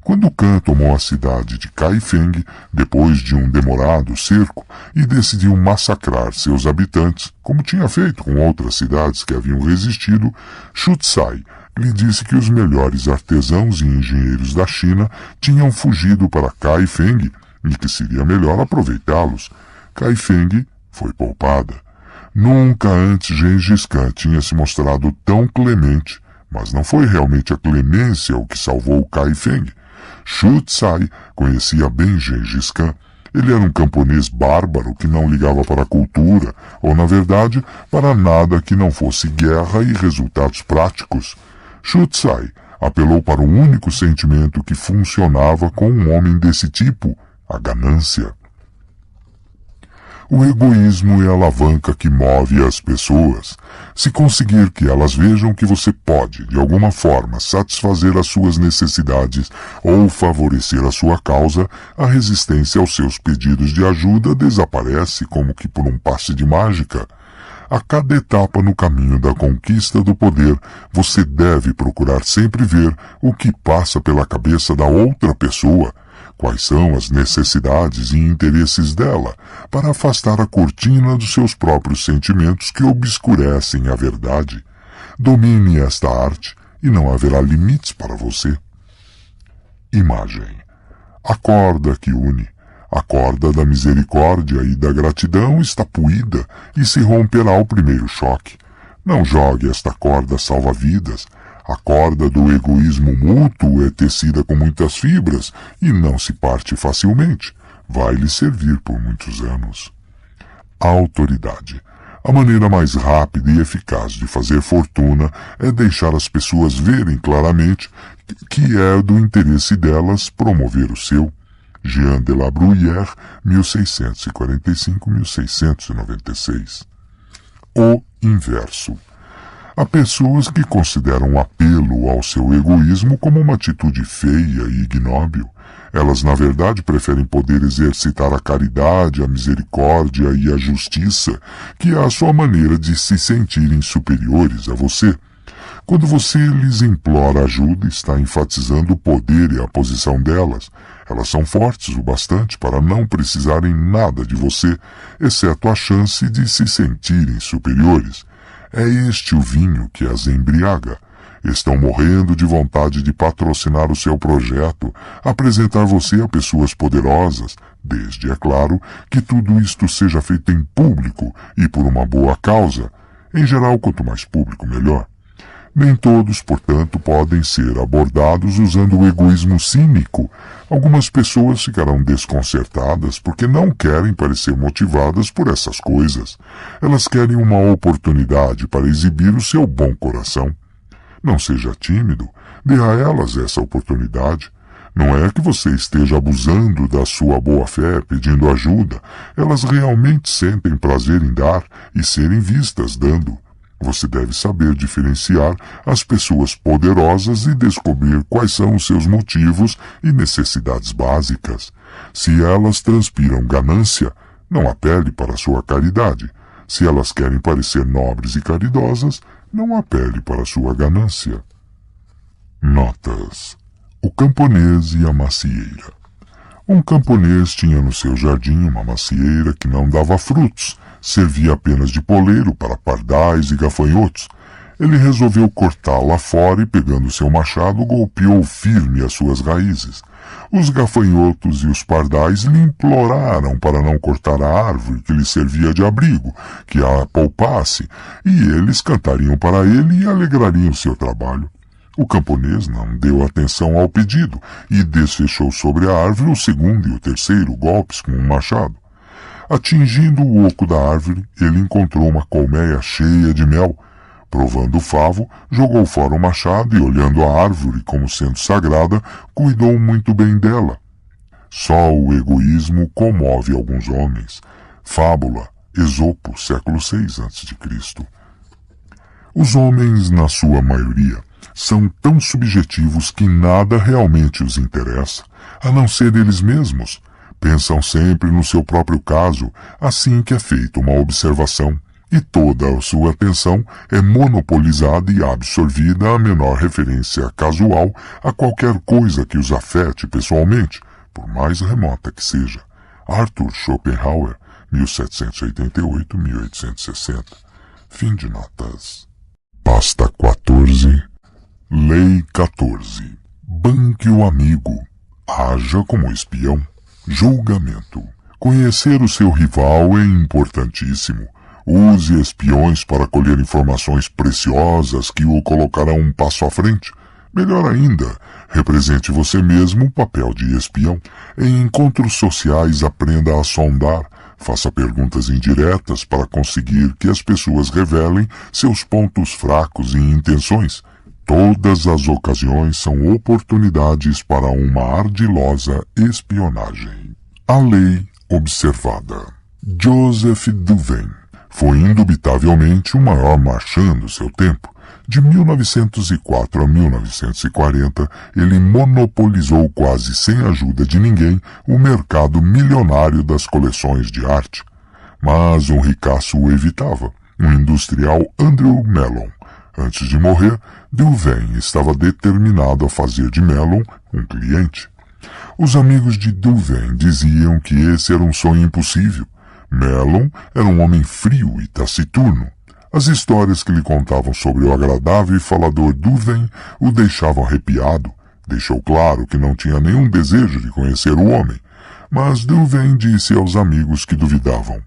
Quando Khan tomou a cidade de Kaifeng, depois de um demorado cerco, e decidiu massacrar seus habitantes, como tinha feito com outras cidades que haviam resistido, Shu Tsai lhe disse que os melhores artesãos e engenheiros da China tinham fugido para Kaifeng e que seria melhor aproveitá-los. Kaifeng foi poupada. Nunca antes Gengis Khan tinha se mostrado tão clemente, mas não foi realmente a clemência o que salvou Kaifeng. Shu Tsai conhecia bem Gengis Khan. Ele era um camponês bárbaro que não ligava para a cultura, ou na verdade, para nada que não fosse guerra e resultados práticos. Shu Tsai apelou para o único sentimento que funcionava com um homem desse tipo, a ganância. O egoísmo é a alavanca que move as pessoas. Se conseguir que elas vejam que você pode, de alguma forma, satisfazer as suas necessidades ou favorecer a sua causa, a resistência aos seus pedidos de ajuda desaparece como que por um passe de mágica. A cada etapa no caminho da conquista do poder, você deve procurar sempre ver o que passa pela cabeça da outra pessoa. Quais são as necessidades e interesses dela, para afastar a cortina dos seus próprios sentimentos que obscurecem a verdade. Domine esta arte e não haverá limites para você. Imagem. A corda que une. A corda da misericórdia e da gratidão está puída e se romperá ao primeiro choque. Não jogue esta corda salva-vidas. A corda do egoísmo mútuo é tecida com muitas fibras e não se parte facilmente. Vai lhe servir por muitos anos. A autoridade. A maneira mais rápida e eficaz de fazer fortuna é deixar as pessoas verem claramente que é do interesse delas promover o seu. Jean de la Bruyère, 1645-1696. O inverso. Há pessoas que consideram o apelo ao seu egoísmo como uma atitude feia e ignóbil. Elas, na verdade, preferem poder exercitar a caridade, a misericórdia e a justiça, que é a sua maneira de se sentirem superiores a você. Quando você lhes implora ajuda, está enfatizando o poder e a posição delas. Elas são fortes o bastante para não precisarem nada de você, exceto a chance de se sentirem superiores. É este o vinho que as embriaga. Estão morrendo de vontade de patrocinar o seu projeto, apresentar você a pessoas poderosas, desde, é claro, que tudo isto seja feito em público e por uma boa causa. Em geral, quanto mais público, melhor. Nem todos, portanto, podem ser abordados usando o egoísmo cínico. Algumas pessoas ficarão desconcertadas porque não querem parecer motivadas por essas coisas. Elas querem uma oportunidade para exibir o seu bom coração. Não seja tímido, dê a elas essa oportunidade. Não é que você esteja abusando da sua boa-fé pedindo ajuda. Elas realmente sentem prazer em dar e serem vistas dando. Você deve saber diferenciar as pessoas poderosas e descobrir quais são os seus motivos e necessidades básicas. Se elas transpiram ganância, não apele para a sua caridade. Se elas querem parecer nobres e caridosas, não apele para a sua ganância. Notas. O camponês e a macieira. Um camponês tinha no seu jardim uma macieira que não dava frutos. Servia apenas de poleiro para pardais e gafanhotos. Ele resolveu cortá-la fora e, pegando seu machado, golpeou firme as suas raízes. Os gafanhotos e os pardais lhe imploraram para não cortar a árvore que lhe servia de abrigo, que a poupasse, e eles cantariam para ele e alegrariam seu trabalho. O camponês não deu atenção ao pedido e desfechou sobre a árvore o segundo e o terceiro golpes com um machado. Atingindo o oco da árvore, ele encontrou uma colmeia cheia de mel. Provando o favo, jogou fora o machado e, olhando a árvore como sendo sagrada, cuidou muito bem dela. Só o egoísmo comove alguns homens. Fábula, Esopo, século VI a.C. Os homens, na sua maioria, são tão subjetivos que nada realmente os interessa, a não ser eles mesmos. Pensam sempre no seu próprio caso, assim que é feita uma observação, e toda a sua atenção é monopolizada e absorvida à menor referência casual a qualquer coisa que os afete pessoalmente, por mais remota que seja. Arthur Schopenhauer, 1788-1860. Fim de notas. Pasta 14. Lei 14. Banque o amigo. Haja como espião. Julgamento. Conhecer o seu rival é importantíssimo. Use espiões para colher informações preciosas que o colocarão um passo à frente. Melhor ainda, represente você mesmo o papel de espião. Em encontros sociais, aprenda a sondar. Faça perguntas indiretas para conseguir que as pessoas revelem seus pontos fracos e intenções. Todas as ocasiões são oportunidades para uma ardilosa espionagem. A lei observada. Joseph Douvain foi indubitavelmente o maior marchand do seu tempo. De 1904 a 1940, ele monopolizou quase sem ajuda de ninguém o mercado milionário das coleções de arte. Mas um ricaço o evitava, o industrial Andrew Mellon. Antes de morrer, Douvain estava determinado a fazer de Mellon um cliente. Os amigos de Douvain diziam que esse era um sonho impossível. Mellon era um homem frio e taciturno. As histórias que lhe contavam sobre o agradável e falador Douvain o deixavam arrepiado. Deixou claro que não tinha nenhum desejo de conhecer o homem. Mas Douvain disse aos amigos que duvidavam: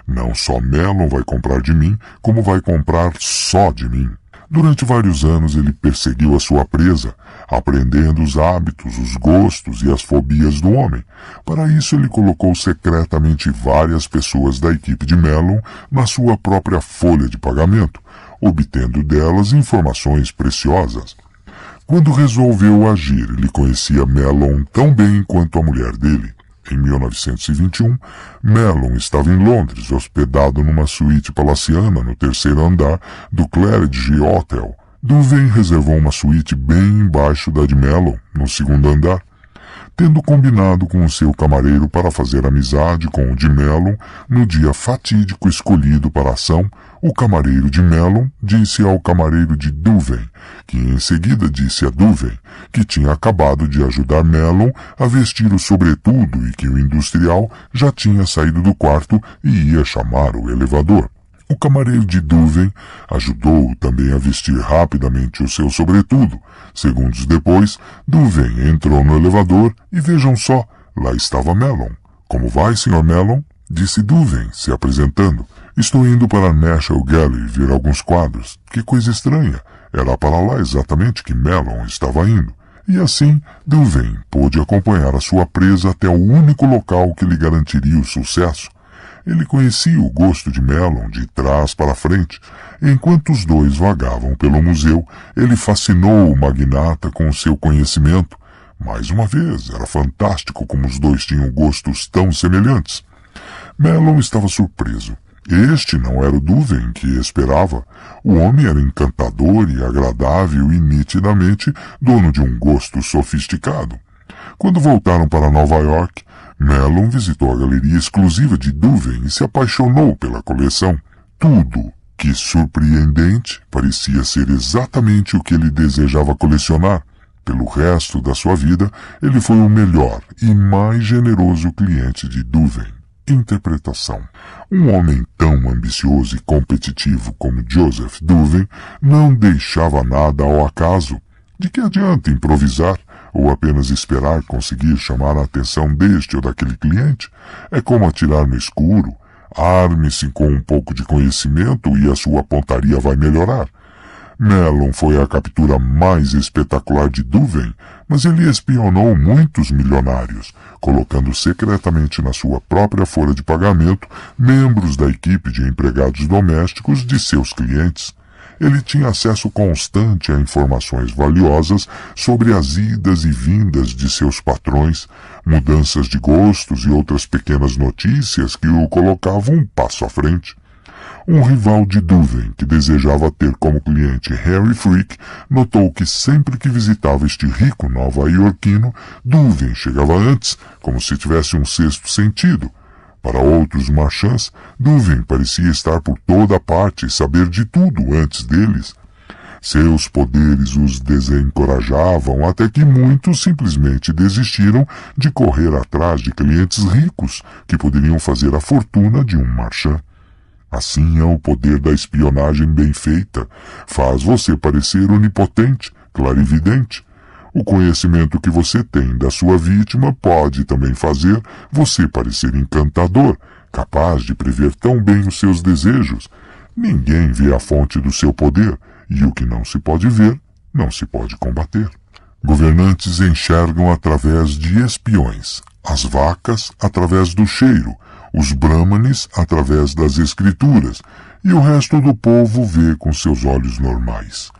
"Não só Mellon vai comprar de mim, como vai comprar só de mim." Durante vários anos ele perseguiu a sua presa, aprendendo os hábitos, os gostos e as fobias do homem. Para isso ele colocou secretamente várias pessoas da equipe de Mellon na sua própria folha de pagamento, obtendo delas informações preciosas. Quando resolveu agir, ele conhecia Mellon tão bem quanto a mulher dele. Em 1921, Mellon estava em Londres, hospedado numa suíte palaciana no terceiro andar do Claridge Hotel. Douvain reservou uma suíte bem embaixo da de Mellon, no segundo andar. Tendo combinado com o seu camareiro para fazer amizade com o de Mellon no dia fatídico escolhido para a ação, o camareiro de Mellon disse ao camareiro de Douvain, que em seguida disse a Douvain que tinha acabado de ajudar Mellon a vestir o sobretudo e que o industrial já tinha saído do quarto e ia chamar o elevador. O camareiro de Douvain ajudou-o também a vestir rapidamente o seu sobretudo. Segundos depois, Douvain entrou no elevador e vejam só, lá estava Mellon. "Como vai, Sr. Mellon?" disse Douvain, se apresentando. "Estou indo para a National Gallery ver alguns quadros. Que coisa estranha. Era para lá exatamente que Mellon estava indo." E assim, Douvain pôde acompanhar a sua presa até o único local que lhe garantiria o sucesso. Ele conhecia o gosto de Mellon de trás para frente. Enquanto os dois vagavam pelo museu, ele fascinou o magnata com o seu conhecimento. Mais uma vez, era fantástico como os dois tinham gostos tão semelhantes. Mellon estava surpreso. Este não era o Douvain que esperava. O homem era encantador e agradável e nitidamente dono de um gosto sofisticado. Quando voltaram para Nova York, Mellon visitou a galeria exclusiva de Douvain e se apaixonou pela coleção. Tudo, que surpreendente, parecia ser exatamente o que ele desejava colecionar. Pelo resto da sua vida, ele foi o melhor e mais generoso cliente de Douvain. Interpretação. Um homem tão ambicioso e competitivo como Joseph Douvain não deixava nada ao acaso. De que adianta improvisar ou apenas esperar conseguir chamar a atenção deste ou daquele cliente? É como atirar no escuro. Arme-se com um pouco de conhecimento e a sua pontaria vai melhorar. Mellon foi a captura mais espetacular de Duveen, mas ele espionou muitos milionários, colocando secretamente na sua própria folha de pagamento membros da equipe de empregados domésticos de seus clientes. Ele tinha acesso constante a informações valiosas sobre as idas e vindas de seus patrões, mudanças de gostos e outras pequenas notícias que o colocavam um passo à frente. Um rival de Duveen, que desejava ter como cliente Harry Frick, notou que sempre que visitava este rico nova-iorquino, Duveen chegava antes, como se tivesse um sexto sentido. Para outros marchands, Duveen parecia estar por toda parte e saber de tudo antes deles. Seus poderes os desencorajavam até que muitos simplesmente desistiram de correr atrás de clientes ricos que poderiam fazer a fortuna de um marchand. Assim é o poder da espionagem bem feita. Faz você parecer onipotente, clarividente. O conhecimento que você tem da sua vítima pode também fazer você parecer encantador, capaz de prever tão bem os seus desejos. Ninguém vê a fonte do seu poder, e o que não se pode ver, não se pode combater. Governantes enxergam através de espiões, as vacas através do cheiro, os brahmanes através das escrituras, e o resto do povo vê com seus olhos normais.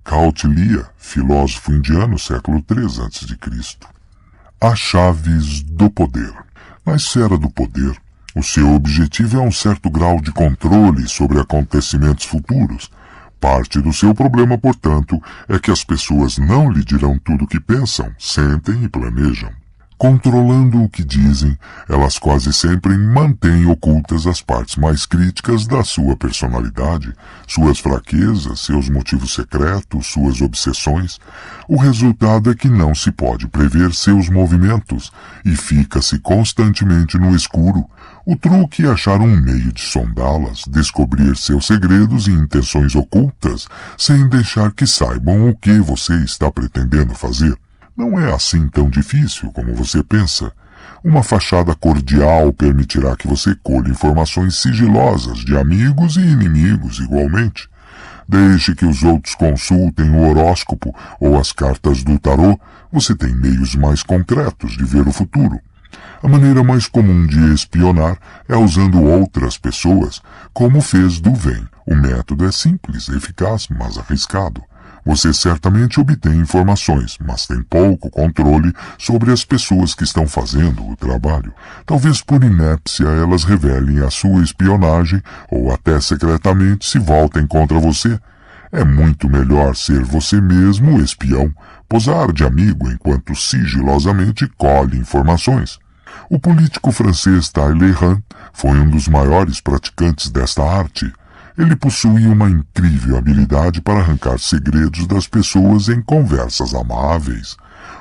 Kautilya, filósofo indiano, século III a.C. As chaves do poder. Na esfera do poder, o seu objetivo é um certo grau de controle sobre acontecimentos futuros. Parte do seu problema, portanto, é que as pessoas não lhe dirão tudo o que pensam, sentem e planejam. Controlando o que dizem, elas quase sempre mantêm ocultas as partes mais críticas da sua personalidade, suas fraquezas, seus motivos secretos, suas obsessões. O resultado é que não se pode prever seus movimentos e fica-se constantemente no escuro. O truque é achar um meio de sondá-las, descobrir seus segredos e intenções ocultas, sem deixar que saibam o que você está pretendendo fazer. Não é assim tão difícil como você pensa. Uma fachada cordial permitirá que você colha informações sigilosas de amigos e inimigos igualmente. Deixe que os outros consultem o horóscopo ou as cartas do tarô, você tem meios mais concretos de ver o futuro. A maneira mais comum de espionar é usando outras pessoas, como fez Duveen. O método é simples, eficaz, mas arriscado. Você certamente obtém informações, mas tem pouco controle sobre as pessoas que estão fazendo o trabalho. Talvez por inépcia elas revelem a sua espionagem ou até secretamente se voltem contra você. É muito melhor ser você mesmo o espião, posar de amigo enquanto sigilosamente colhe informações. O político francês Talleyrand foi um dos maiores praticantes desta arte. Ele possuía uma incrível habilidade para arrancar segredos das pessoas em conversas amáveis.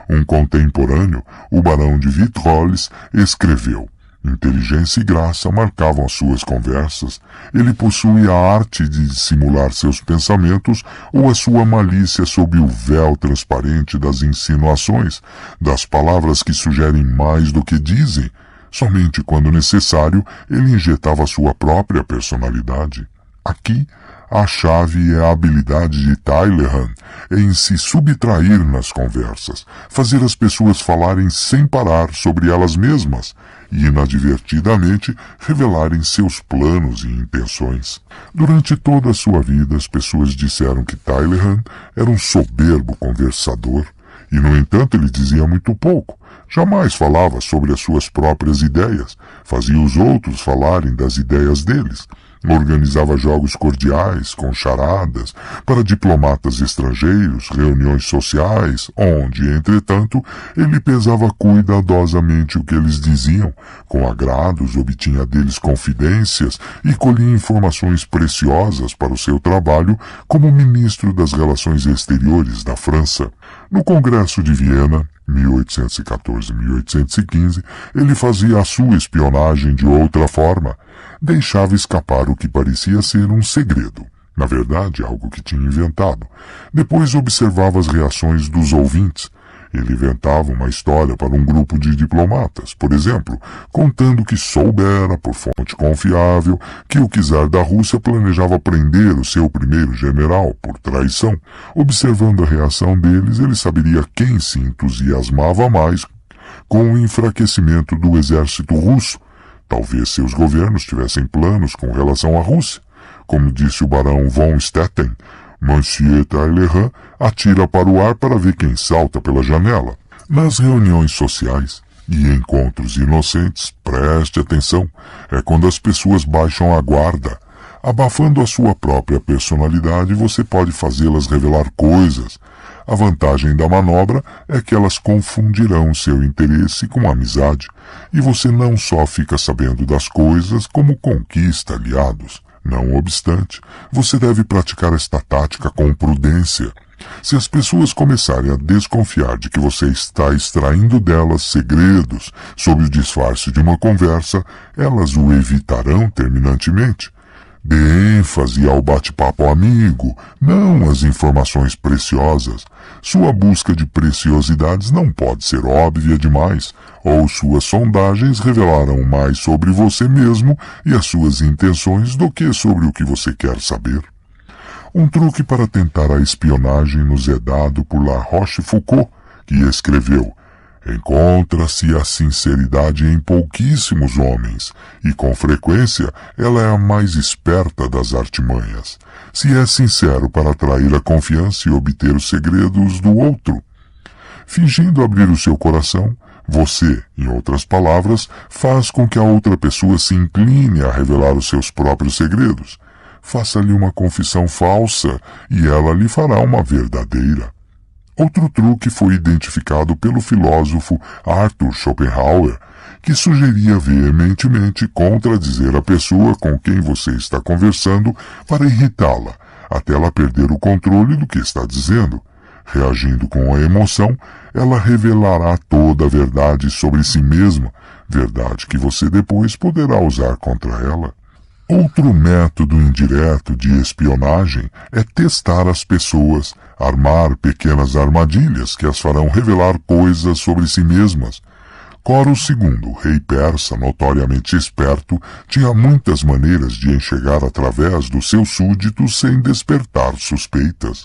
Um contemporâneo, o barão de Vitrolles, escreveu: inteligência e graça marcavam as suas conversas. Ele possuía a arte de simular seus pensamentos ou a sua malícia sob o véu transparente das insinuações, das palavras que sugerem mais do que dizem. Somente quando necessário, ele injetava sua própria personalidade. Aqui, a chave é a habilidade de Talleyrand em se subtrair nas conversas, fazer as pessoas falarem sem parar sobre elas mesmas e, inadvertidamente, revelarem seus planos e intenções. Durante toda a sua vida, as pessoas disseram que Talleyrand era um soberbo conversador, e, no entanto, ele dizia muito pouco. Jamais falava sobre as suas próprias ideias, fazia os outros falarem das ideias deles. Organizava jogos cordiais, com charadas, para diplomatas estrangeiros, reuniões sociais, onde, entretanto, ele pesava cuidadosamente o que eles diziam, com agrados obtinha deles confidências e colhia informações preciosas para o seu trabalho como ministro das Relações Exteriores da França. No Congresso de Viena, 1814-1815, ele fazia a sua espionagem de outra forma. Deixava escapar o que parecia ser um segredo, na verdade algo que tinha inventado. Depois observava as reações dos ouvintes. Ele inventava uma história para um grupo de diplomatas, por exemplo, contando que soubera, por fonte confiável, que o czar da Rússia planejava prender o seu primeiro general por traição. Observando a reação deles, ele saberia quem se entusiasmava mais com o enfraquecimento do exército russo. Talvez seus governos tivessem planos com relação à Rússia. Como disse o barão von Stetten, Monsieur Talleyrand atira para o ar para ver quem salta pela janela. Nas reuniões sociais e encontros inocentes, preste atenção, é quando as pessoas baixam a guarda. Abafando a sua própria personalidade, você pode fazê-las revelar coisas. A vantagem da manobra é que elas confundirão seu interesse com amizade, e você não só fica sabendo das coisas, como conquista aliados. Não obstante, você deve praticar esta tática com prudência. Se as pessoas começarem a desconfiar de que você está extraindo delas segredos sob o disfarce de uma conversa, elas o evitarão terminantemente. Dê ênfase ao bate-papo amigo, não às informações preciosas. Sua busca de preciosidades não pode ser óbvia demais, ou suas sondagens revelarão mais sobre você mesmo e as suas intenções do que sobre o que você quer saber. Um truque para tentar a espionagem nos é dado por La Rochefoucauld, que escreveu: encontra-se a sinceridade em pouquíssimos homens, e com frequência ela é a mais esperta das artimanhas. Se é sincero para atrair a confiança e obter os segredos do outro. Fingindo abrir o seu coração, você, em outras palavras, faz com que a outra pessoa se incline a revelar os seus próprios segredos. Faça-lhe uma confissão falsa e ela lhe fará uma verdadeira. Outro truque foi identificado pelo filósofo Arthur Schopenhauer, que sugeria veementemente contradizer a pessoa com quem você está conversando para irritá-la, até ela perder o controle do que está dizendo. Reagindo com a emoção, ela revelará toda a verdade sobre si mesma, verdade que você depois poderá usar contra ela. Outro método indireto de espionagem é testar as pessoas, armar pequenas armadilhas que as farão revelar coisas sobre si mesmas. Coros II, rei persa notoriamente esperto, tinha muitas maneiras de enxergar através dos seus súditos sem despertar suspeitas.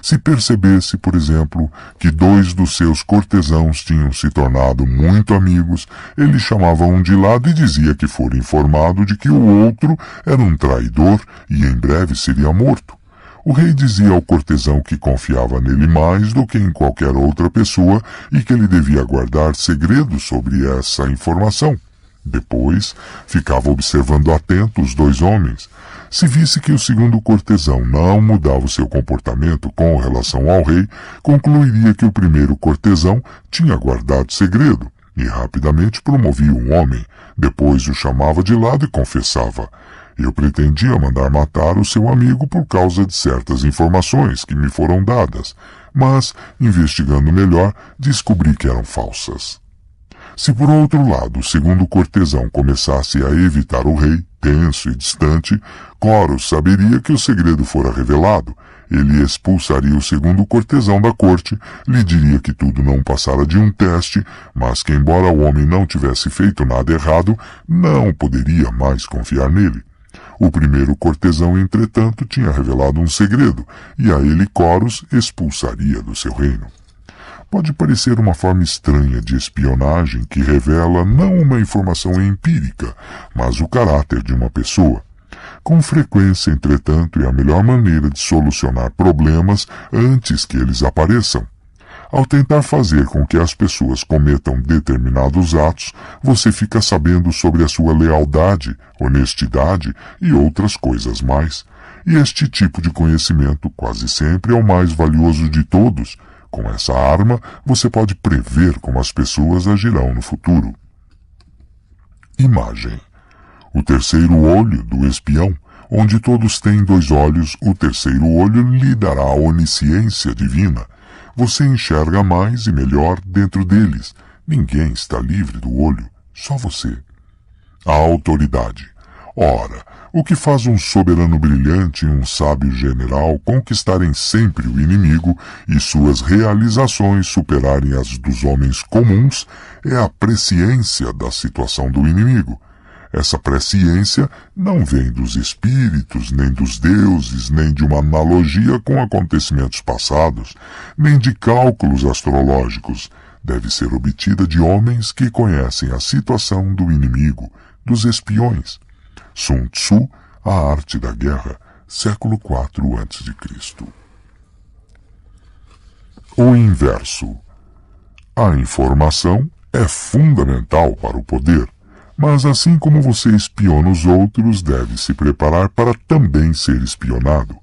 Se percebesse, por exemplo, que 2 dos seus cortesãos tinham se tornado muito amigos, ele chamava um de lado e dizia que fora informado de que o outro era um traidor e em breve seria morto. O rei dizia ao cortesão que confiava nele mais do que em qualquer outra pessoa e que ele devia guardar segredo sobre essa informação. Depois, ficava observando atento os 2 homens. Se visse que o segundo cortesão não mudava o seu comportamento com relação ao rei, concluiria que o primeiro cortesão tinha guardado segredo e rapidamente promovia um homem. Depois o chamava de lado e confessava: eu pretendia mandar matar o seu amigo por causa de certas informações que me foram dadas, mas, investigando melhor, descobri que eram falsas. Se por outro lado o segundo cortesão começasse a evitar o rei, tenso e distante, Coros saberia que o segredo fora revelado. Ele expulsaria o segundo cortesão da corte, lhe diria que tudo não passara de um teste, mas que embora o homem não tivesse feito nada errado, não poderia mais confiar nele. O primeiro cortesão, entretanto, tinha revelado um segredo, e a ele Coros expulsaria do seu reino. Pode parecer uma forma estranha de espionagem que revela não uma informação empírica, mas o caráter de uma pessoa. Com frequência, entretanto, é a melhor maneira de solucionar problemas antes que eles apareçam. Ao tentar fazer com que as pessoas cometam determinados atos, você fica sabendo sobre a sua lealdade, honestidade e outras coisas mais. E este tipo de conhecimento quase sempre é o mais valioso de todos. Com essa arma, você pode prever como as pessoas agirão no futuro. Imagem. O terceiro olho do espião. Onde todos têm 2 olhos, o terceiro olho lhe dará a onisciência divina. Você enxerga mais e melhor dentro deles. Ninguém está livre do olho, só você. A autoridade. Ora, o que faz um soberano brilhante e um sábio general conquistarem sempre o inimigo e suas realizações superarem as dos homens comuns é a presciência da situação do inimigo. Essa presciência não vem dos espíritos, nem dos deuses, nem de uma analogia com acontecimentos passados, nem de cálculos astrológicos. Deve ser obtida de homens que conhecem a situação do inimigo, dos espiões. Sun Tzu, A Arte da Guerra, século IV a.C. O inverso. A informação é fundamental para o poder, mas assim como você espiona os outros, deve se preparar para também ser espionado.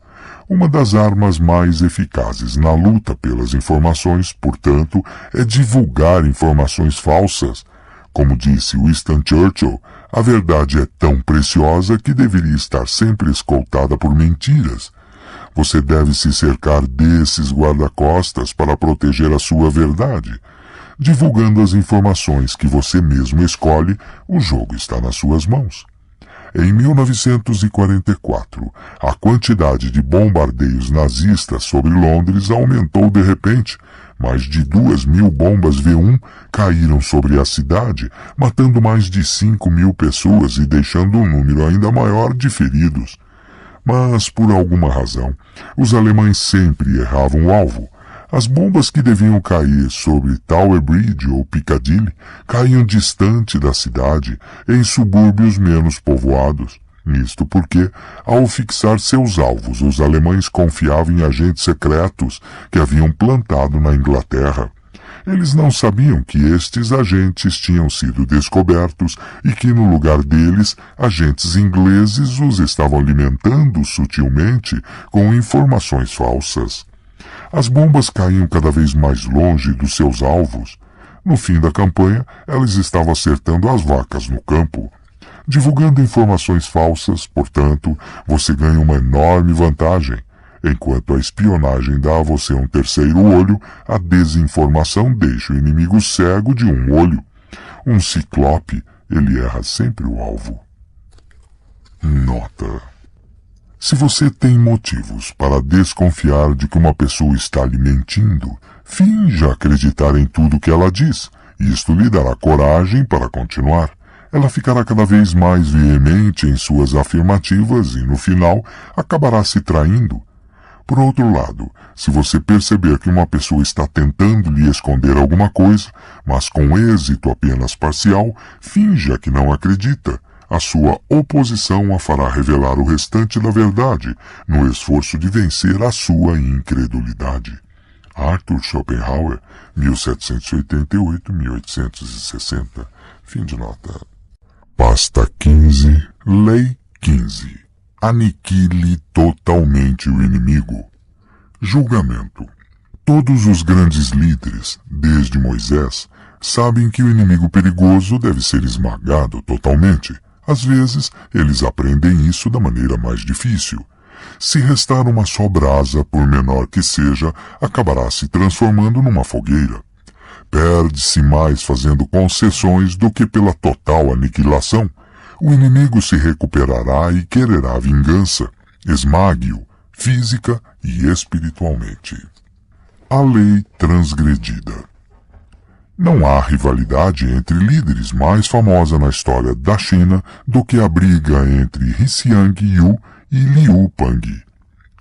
Uma das armas mais eficazes na luta pelas informações, portanto, é divulgar informações falsas. Como disse Winston Churchill, a verdade é tão preciosa que deveria estar sempre escoltada por mentiras. Você deve se cercar desses guarda-costas para proteger a sua verdade. Divulgando as informações que você mesmo escolhe, o jogo está nas suas mãos. Em 1944, a quantidade de bombardeios nazistas sobre Londres aumentou de repente. Mais de 2.000 bombas V1 caíram sobre a cidade, matando mais de 5.000 pessoas e deixando um número ainda maior de feridos. Mas, por alguma razão, os alemães sempre erravam o alvo. As bombas que deviam cair sobre Tower Bridge ou Piccadilly caíam distante da cidade, em subúrbios menos povoados. Isto porque, ao fixar seus alvos, os alemães confiavam em agentes secretos que haviam plantado na Inglaterra. Eles não sabiam que estes agentes tinham sido descobertos e que, no lugar deles, agentes ingleses os estavam alimentando sutilmente com informações falsas. As bombas caíam cada vez mais longe dos seus alvos. No fim da campanha, elas estavam acertando as vacas no campo. Divulgando informações falsas, portanto, você ganha uma enorme vantagem. Enquanto a espionagem dá a você um terceiro olho, a desinformação deixa o inimigo cego de um olho. Um ciclope, ele erra sempre o alvo. Nota: se você tem motivos para desconfiar de que uma pessoa está lhe mentindo, finja acreditar em tudo que ela diz. Isto lhe dará coragem para continuar. Ela ficará cada vez mais veemente em suas afirmativas e, no final, acabará se traindo. Por outro lado, se você perceber que uma pessoa está tentando lhe esconder alguma coisa, mas com êxito apenas parcial, finja que não acredita. A sua oposição a fará revelar o restante da verdade, no esforço de vencer a sua incredulidade. Arthur Schopenhauer, 1788-1860. Fim de nota. Pasta 15, Lei 15. Aniquile totalmente o inimigo. Julgamento. Todos os grandes líderes, desde Moisés, sabem que o inimigo perigoso deve ser esmagado totalmente. Às vezes, eles aprendem isso da maneira mais difícil. Se restar uma só brasa, por menor que seja, acabará se transformando numa fogueira. Perde-se mais fazendo concessões do que pela total aniquilação. O inimigo se recuperará e quererá vingança. Esmague-o, física e espiritualmente. A lei transgredida. Não há rivalidade entre líderes mais famosa na história da China do que a briga entre Hsiang Yu e Liu Pang.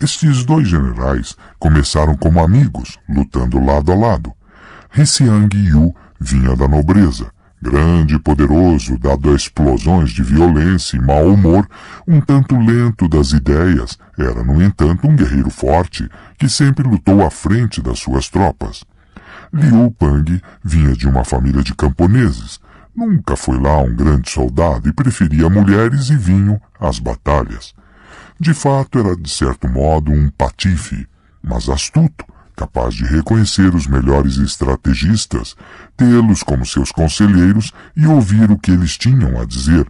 Estes dois generais começaram como amigos, lutando lado a lado. Hsiang Yu vinha da nobreza, grande e poderoso, dado a explosões de violência e mau humor, um tanto lento das ideias, era, no entanto, um guerreiro forte, que sempre lutou à frente das suas tropas. Liu Pang vinha de uma família de camponeses, nunca foi lá um grande soldado e preferia mulheres e vinho às batalhas. De fato, era de certo modo um patife, mas astuto, capaz de reconhecer os melhores estrategistas, tê-los como seus conselheiros e ouvir o que eles tinham a dizer.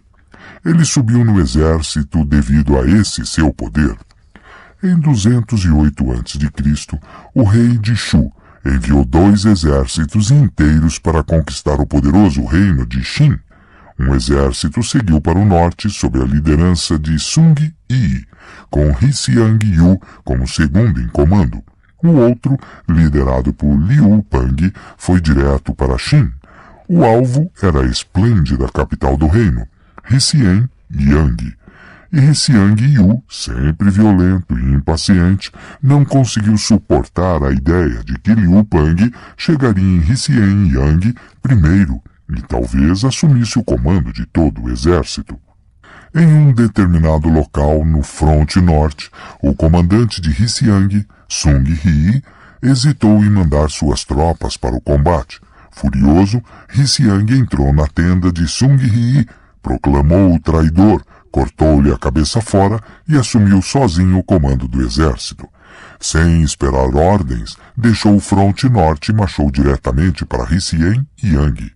Ele subiu no exército devido a esse seu poder. Em 208 a.C., o rei de Shu enviou 2 exércitos inteiros para conquistar o poderoso reino de Qin. um exército seguiu para o norte sob a liderança de Sung Yi, com Hsiang-yu como segundo em comando. O outro, liderado por Liu Pang, foi direto para Shin. O alvo era a esplêndida capital do reino, Hsien-yang. E Hsiang-yu, sempre violento e impaciente, não conseguiu suportar a ideia de que Liu Pang chegaria em Hsien-yang primeiro e talvez assumisse o comando de todo o exército. Em um determinado local no fronte norte, o comandante de Hsiang, Sung Yi, hesitou em mandar suas tropas para o combate. Furioso, Hsiang entrou na tenda de Sung Yi, proclamou o traidor, cortou-lhe a cabeça fora e assumiu sozinho o comando do exército. Sem esperar ordens, deixou o fronte norte e marchou diretamente para Hsien-yang.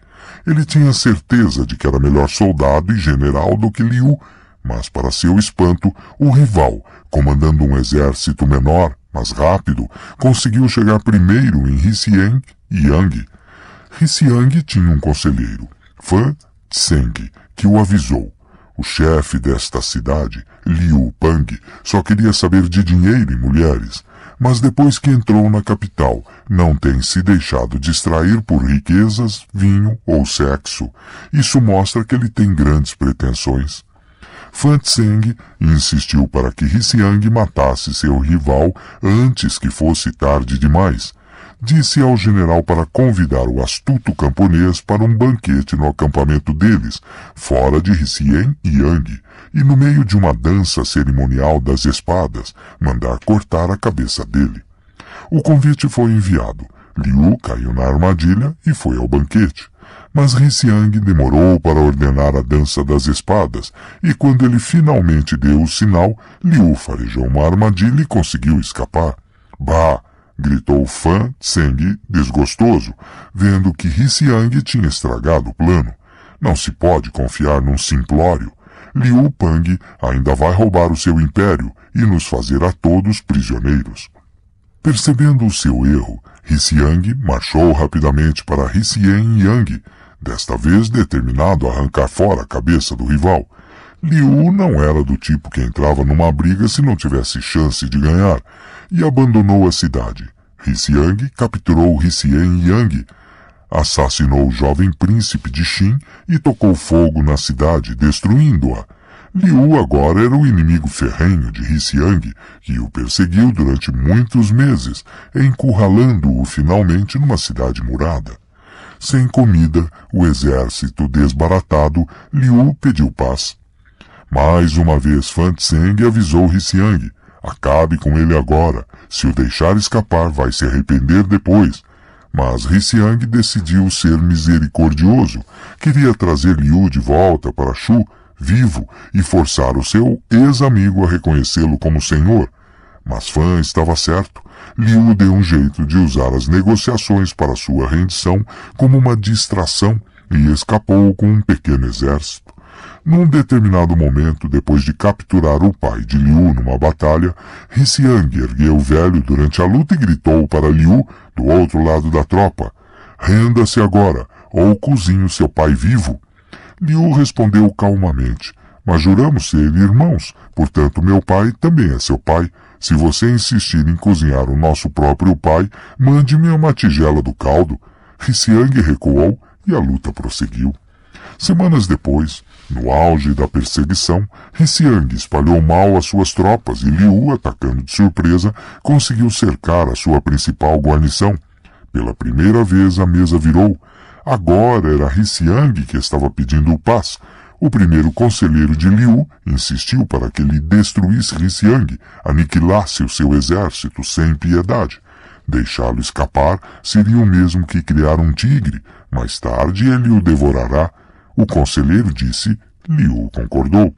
Ele tinha certeza de que era melhor soldado e general do que Liu, mas para seu espanto, o rival, comandando um exército menor, mas rápido, conseguiu chegar primeiro em Hsien-yang. Hsiang tinha um conselheiro, Fan Tseng, que o avisou. O chefe desta cidade, Liu Pang, só queria saber de dinheiro e mulheres, mas depois que entrou na capital, não tem se deixado distrair por riquezas, vinho ou sexo. Isso mostra que ele tem grandes pretensões. Fan Tseng insistiu para que Hsiang matasse seu rival antes que fosse tarde demais. Disse ao general para convidar o astuto camponês para um banquete no acampamento deles, fora de Hsien-yang, e no meio de uma dança cerimonial das espadas, mandar cortar a cabeça dele. O convite foi enviado. Liu caiu na armadilha e foi ao banquete. Mas Hsiang demorou para ordenar a dança das espadas, e quando ele finalmente deu o sinal, Liu farejou uma armadilha e conseguiu escapar. Bah! Gritou Fan Tseng desgostoso, vendo que Hsiang tinha estragado o plano. Não se pode confiar num simplório. Liu Pang ainda vai roubar o seu império e nos fazer a todos prisioneiros. Percebendo o seu erro, Hsiang marchou rapidamente para Hsien-yang, desta vez determinado a arrancar fora a cabeça do rival. Liu não era do tipo que entrava numa briga se não tivesse chance de ganhar, e abandonou a cidade. Hsiang capturou Hsien-yang, assassinou o jovem príncipe de Shin e tocou fogo na cidade, destruindo-a. Liu agora era o inimigo ferrenho de Hsiang, que o perseguiu durante muitos meses, encurralando-o finalmente numa cidade murada. Sem comida, o exército desbaratado, Liu pediu paz. Mais uma vez Fan Tseng avisou Hsiang: acabe com ele agora. Se o deixar escapar, vai se arrepender depois. Mas Hsiang decidiu ser misericordioso. Queria trazer Liu de volta para Shu, vivo, e forçar o seu ex-amigo a reconhecê-lo como senhor. Mas Fan estava certo. Liu deu um jeito de usar as negociações para sua rendição como uma distração e escapou com um pequeno exército. Num determinado momento, depois de capturar o pai de Liu numa batalha, Hsiang ergueu o velho durante a luta e gritou para Liu, do outro lado da tropa: renda-se agora, ou cozinho seu pai vivo. Liu respondeu calmamente: mas juramos ser irmãos, portanto meu pai também é seu pai. Se você insistir em cozinhar o nosso próprio pai, mande-me uma tigela do caldo. Hsiang recuou e a luta prosseguiu. Semanas depois, no auge da perseguição, Hsiang espalhou mal as suas tropas e Liu, atacando de surpresa, conseguiu cercar a sua principal guarnição. Pela primeira vez a mesa virou. Agora era Hsiang que estava pedindo paz. O primeiro conselheiro de Liu insistiu para que ele destruísse Hsiang, aniquilasse o seu exército sem piedade. Deixá-lo escapar seria o mesmo que criar um tigre. Mais tarde ele o devorará. O conselheiro disse, Liu concordou.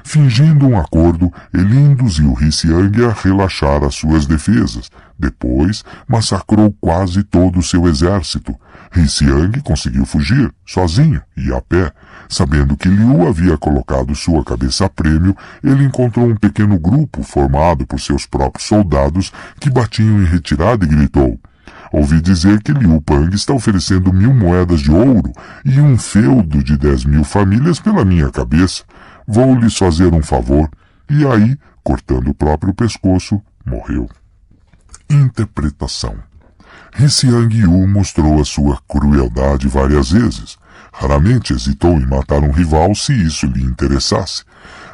Fingindo um acordo, ele induziu Hsiang a relaxar as suas defesas. Depois, massacrou quase todo o seu exército. Hsiang conseguiu fugir, sozinho e a pé. Sabendo que Liu havia colocado sua cabeça a prêmio, ele encontrou um pequeno grupo formado por seus próprios soldados que batiam em retirada e gritou: Ouvi dizer que Liu Pang está oferecendo 1000 moedas de ouro e um feudo de 10.000 famílias pela minha cabeça. Vou lhes fazer um favor. E aí, cortando o próprio pescoço, morreu. Interpretação. Hsiang Yu mostrou a sua crueldade várias vezes. Raramente hesitou em matar um rival se isso lhe interessasse.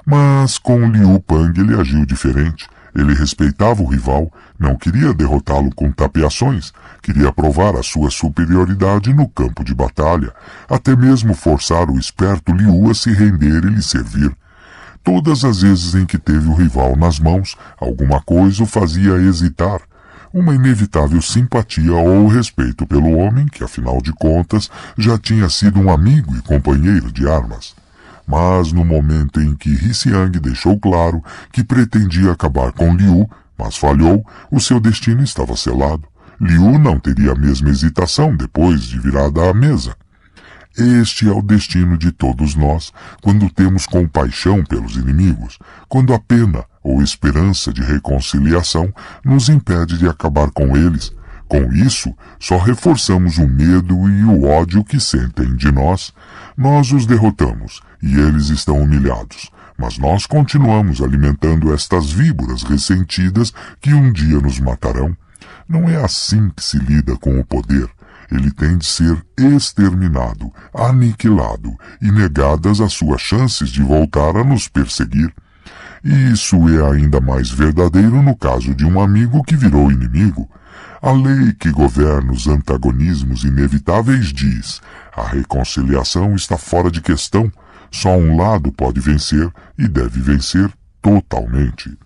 Mas com Liu Pang ele agiu diferente. Ele respeitava o rival, não queria derrotá-lo com tapeações, queria provar a sua superioridade no campo de batalha, até mesmo forçar o esperto Liu a se render e lhe servir. Todas as vezes em que teve o rival nas mãos, alguma coisa o fazia hesitar. Uma inevitável simpatia ou respeito pelo homem que, afinal de contas, já tinha sido um amigo e companheiro de armas. Mas no momento em que Hsiang deixou claro que pretendia acabar com Liu, mas falhou, o seu destino estava selado. Liu não teria a mesma hesitação depois de virada à mesa. Este é o destino de todos nós quando temos compaixão pelos inimigos, quando a pena ou esperança de reconciliação nos impede de acabar com eles. Com isso, só reforçamos o medo e o ódio que sentem de nós. Nós os derrotamos e eles estão humilhados, mas nós continuamos alimentando estas víboras ressentidas que um dia nos matarão. Não é assim que se lida com o poder. Ele tem de ser exterminado, aniquilado e negadas as suas chances de voltar a nos perseguir. E isso é ainda mais verdadeiro no caso de um amigo que virou inimigo. A lei que governa os antagonismos inevitáveis diz: a reconciliação está fora de questão, só um lado pode vencer e deve vencer totalmente.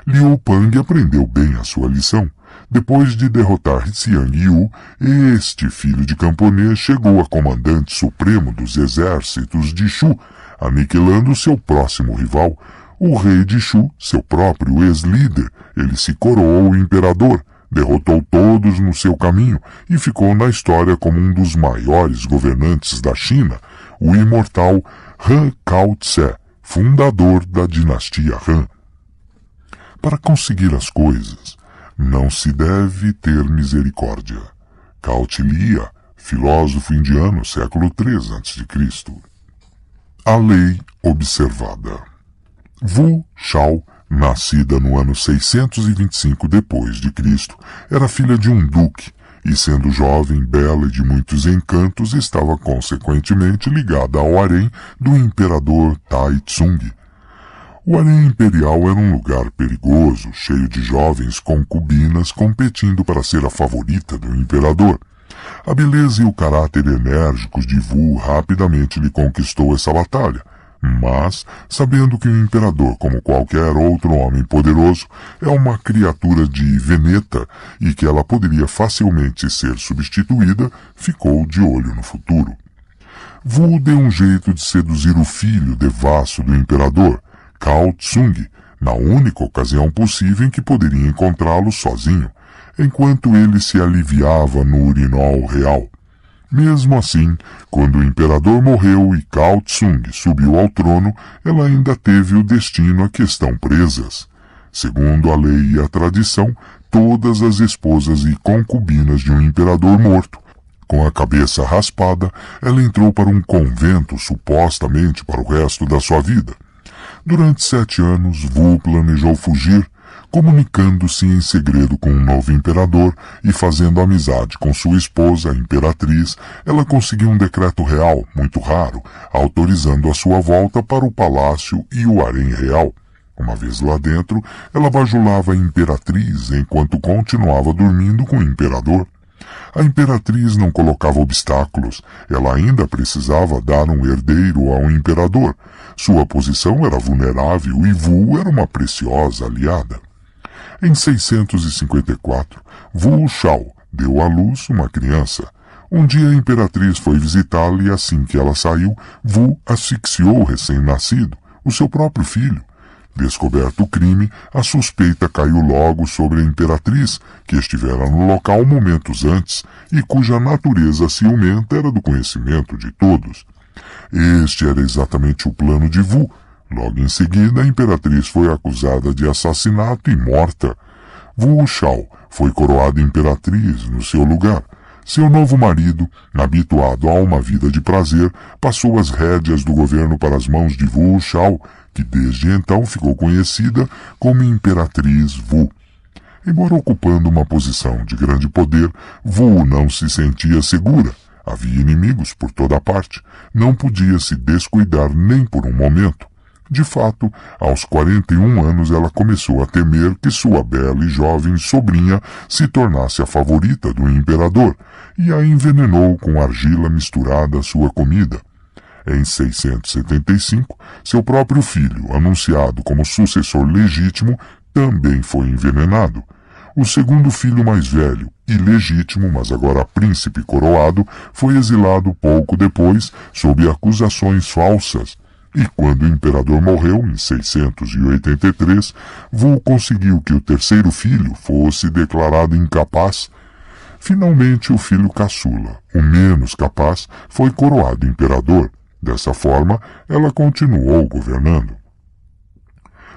Liu Pang aprendeu bem a sua lição. Depois de derrotar Hsiang Yu, este filho de camponês chegou a comandante supremo dos exércitos de Shu, aniquilando seu próximo rival, o rei de Shu, seu próprio ex-líder. Ele se coroou imperador, derrotou todos no seu caminho e ficou na história como um dos maiores governantes da China, o imortal Han Cao-tse, fundador da dinastia Han. Para conseguir as coisas, não se deve ter misericórdia. Kautilya, filósofo indiano, século III a.C. A lei observada. Wu Shao, nascida no ano 625 d.C., era filha de um duque e, sendo jovem, bela e de muitos encantos, estava consequentemente ligada ao harém do imperador Tai Tsung. O harém imperial era um lugar perigoso, cheio de jovens concubinas competindo para ser a favorita do imperador. A beleza e o caráter enérgicos de Wu rapidamente lhe conquistou essa batalha, mas, sabendo que o imperador, como qualquer outro homem poderoso, é uma criatura de veneta e que ela poderia facilmente ser substituída, ficou de olho no futuro. Wu deu um jeito de seduzir o filho devasso do imperador, Cao Tsung, na única ocasião possível em que poderia encontrá-lo sozinho, enquanto ele se aliviava no urinol real. Mesmo assim, quando o imperador morreu e Cao Tsung subiu ao trono, ela ainda teve o destino a que estão presas. Segundo a lei e a tradição, todas as esposas e concubinas de um imperador morto, com a cabeça raspada, ela entrou para um convento supostamente para o resto da sua vida. Durante 7 anos, Wu planejou fugir, comunicando-se em segredo com um novo imperador e fazendo amizade com sua esposa, a imperatriz. Ela conseguiu um decreto real, muito raro, autorizando a sua volta para o palácio e o harém real. Uma vez lá dentro, ela bajulava a imperatriz enquanto continuava dormindo com o imperador. A imperatriz não colocava obstáculos, ela ainda precisava dar um herdeiro ao imperador. Sua posição era vulnerável e Wu era uma preciosa aliada. Em 654, Wu Shao deu à luz uma criança. Um dia a imperatriz foi visitá-la e assim que ela saiu, Wu asfixiou o recém-nascido, o seu próprio filho. Descoberto o crime, a suspeita caiu logo sobre a imperatriz, que estivera no local momentos antes e cuja natureza ciumenta era do conhecimento de todos. Este era exatamente o plano de Wu. Logo em seguida, a imperatriz foi acusada de assassinato e morta. Wu Shao foi coroada imperatriz no seu lugar. Seu novo marido, habituado a uma vida de prazer, passou as rédeas do governo para as mãos de Wu Shao, que desde então ficou conhecida como Imperatriz Wu. Embora ocupando uma posição de grande poder, Wu não se sentia segura. Havia inimigos por toda parte. Não podia se descuidar nem por um momento. De fato, aos 41 anos ela começou a temer que sua bela e jovem sobrinha se tornasse a favorita do imperador e a envenenou com argila misturada à sua comida. Em 675, seu próprio filho, anunciado como sucessor legítimo, também foi envenenado. O segundo filho mais velho, ilegítimo, mas agora príncipe coroado, foi exilado pouco depois sob acusações falsas. E quando o imperador morreu, em 683, Wu conseguiu que o terceiro filho fosse declarado incapaz. Finalmente, o filho caçula, o menos capaz, foi coroado imperador. Dessa forma, ela continuou governando.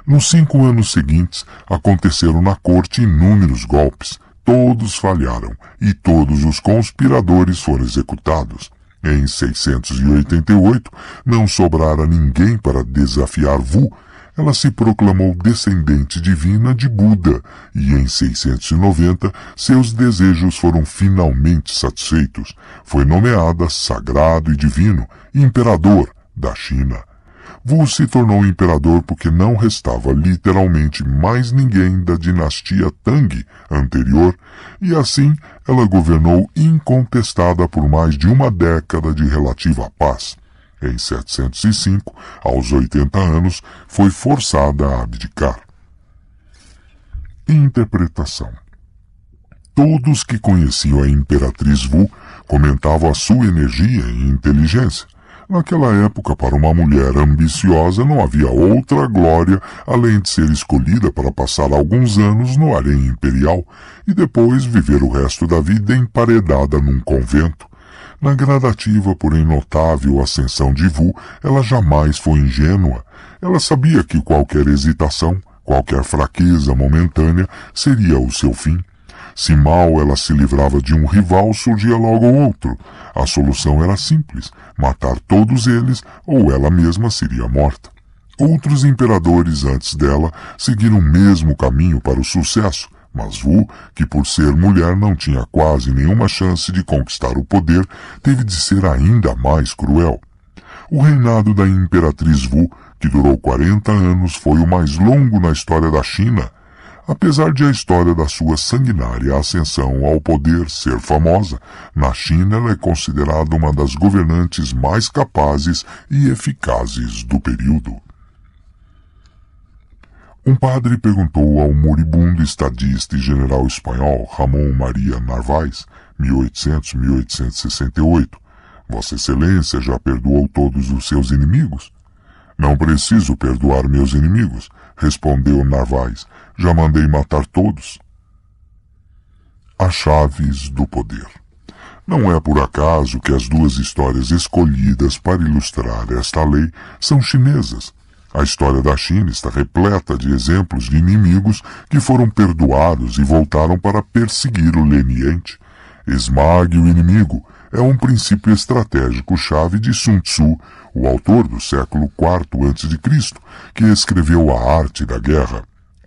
Nos 5 anos seguintes, aconteceram na corte inúmeros golpes. Todos falharam e todos os conspiradores foram executados. Em 688, não sobrara ninguém para desafiar Wu. Ela se proclamou descendente divina de Buda e em 690 seus desejos foram finalmente satisfeitos. Foi nomeada sagrado e divino, imperador da China. Wu se tornou imperador porque não restava literalmente mais ninguém da dinastia Tang anterior, e assim ela governou incontestada por mais de uma década de relativa paz. Em 705, aos 80 anos, foi forçada a abdicar. Interpretação. Todos que conheciam a Imperatriz Wu comentavam a sua energia e inteligência. Naquela época, para uma mulher ambiciosa, não havia outra glória além de ser escolhida para passar alguns anos no harém imperial e depois viver o resto da vida emparedada num convento. Na gradativa, porém notável ascensão de Wu, ela jamais foi ingênua. Ela sabia que qualquer hesitação, qualquer fraqueza momentânea seria o seu fim. Se mal ela se livrava de um rival, surgia logo outro. A solução era simples, matar todos eles ou ela mesma seria morta. Outros imperadores antes dela seguiram o mesmo caminho para o sucesso, mas Wu, que por ser mulher não tinha quase nenhuma chance de conquistar o poder, teve de ser ainda mais cruel. O reinado da Imperatriz Wu, que durou 40 anos, foi o mais longo na história da China. Apesar de a história da sua sanguinária ascensão ao poder ser famosa, na China ela é considerada uma das governantes mais capazes e eficazes do período. Um padre perguntou ao moribundo estadista e general espanhol Ramón María Narváez, 1800-1868, Vossa Excelência já perdoou todos os seus inimigos? Não preciso perdoar meus inimigos, respondeu Narváez. Já mandei matar todos. As chaves do poder. Não é por acaso que as duas histórias escolhidas para ilustrar esta lei são chinesas. A história da China está repleta de exemplos de inimigos que foram perdoados e voltaram para perseguir o leniente. Esmague o inimigo é um princípio estratégico-chave de Sun Tzu, o autor do século IV a.C., que escreveu A Arte da Guerra.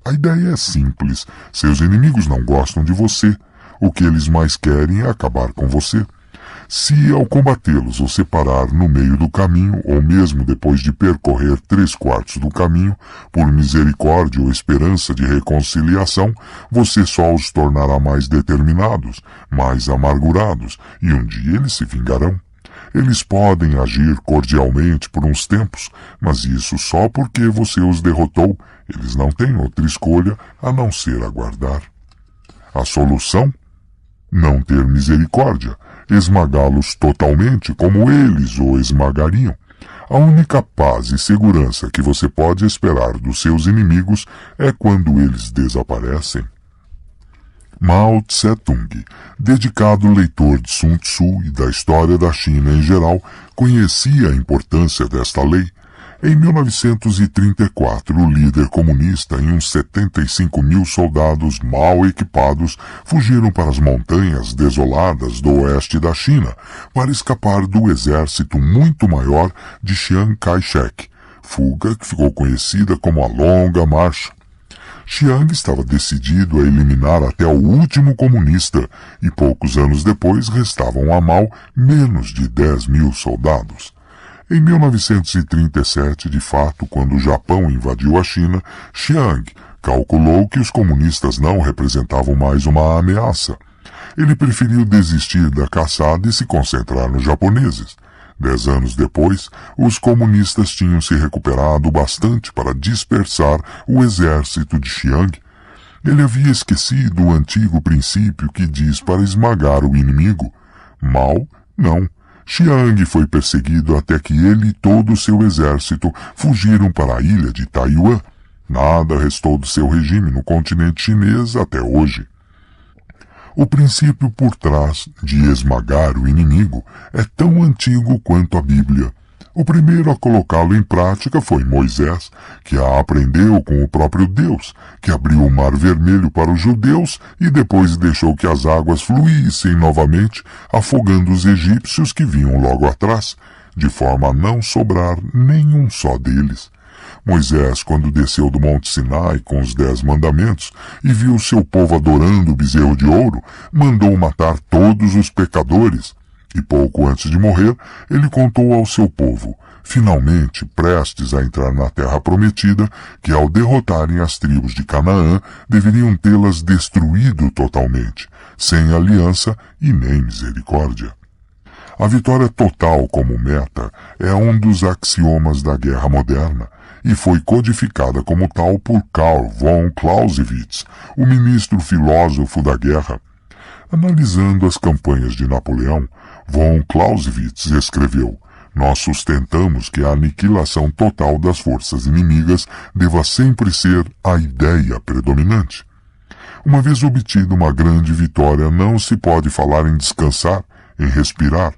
A ideia é simples. Seus inimigos não gostam de você. O que eles mais querem é acabar com você. Se, ao combatê-los, você parar no meio do caminho, ou mesmo depois de percorrer 3/4 do caminho, por misericórdia ou esperança de reconciliação, você só os tornará mais determinados, mais amargurados, e um dia eles se vingarão. Eles podem agir cordialmente por uns tempos, mas isso só porque você os derrotou. Eles não têm outra escolha a não ser aguardar. A solução? Não ter misericórdia, esmagá-los totalmente como eles o esmagariam. A única paz e segurança que você pode esperar dos seus inimigos é quando eles desaparecem. Mao Tse-tung, dedicado leitor de Sun Tzu e da história da China em geral, conhecia a importância desta lei. Em 1934, o líder comunista e uns 75 mil soldados mal equipados fugiram para as montanhas desoladas do oeste da China para escapar do exército muito maior de Chiang Kai-shek, fuga que ficou conhecida como a Longa Marcha. Chiang estava decidido a eliminar até o último comunista e poucos anos depois restavam a Mao menos de 10 mil soldados. Em 1937, de fato, quando o Japão invadiu a China, Chiang calculou que os comunistas não representavam mais uma ameaça. Ele preferiu desistir da caçada e se concentrar nos japoneses. 10 anos depois, os comunistas tinham se recuperado bastante para dispersar o exército de Chiang. Ele havia esquecido o antigo princípio que diz para esmagar o inimigo. Mao, não. Chiang foi perseguido até que ele e todo o seu exército fugiram para a ilha de Taiwan. Nada restou do seu regime no continente chinês até hoje. O princípio por trás de esmagar o inimigo é tão antigo quanto a Bíblia. O primeiro a colocá-lo em prática foi Moisés, que a aprendeu com o próprio Deus, que abriu o Mar Vermelho para os judeus e depois deixou que as águas fluíssem novamente, afogando os egípcios que vinham logo atrás, de forma a não sobrar nenhum só deles. Moisés, quando desceu do Monte Sinai com os 10 mandamentos e viu seu povo adorando o bezerro de ouro, mandou matar todos os pecadores. E pouco antes de morrer, ele contou ao seu povo, finalmente prestes a entrar na terra prometida, que ao derrotarem as tribos de Canaã, deveriam tê-las destruído totalmente, sem aliança e nem misericórdia. A vitória total como meta é um dos axiomas da guerra moderna, e foi codificada como tal por Karl von Clausewitz, o ministro filósofo da guerra. Analisando as campanhas de Napoleão, von Clausewitz escreveu: "Nós sustentamos que a aniquilação total das forças inimigas deva sempre ser a ideia predominante. Uma vez obtida uma grande vitória, não se pode falar em descansar, em respirar,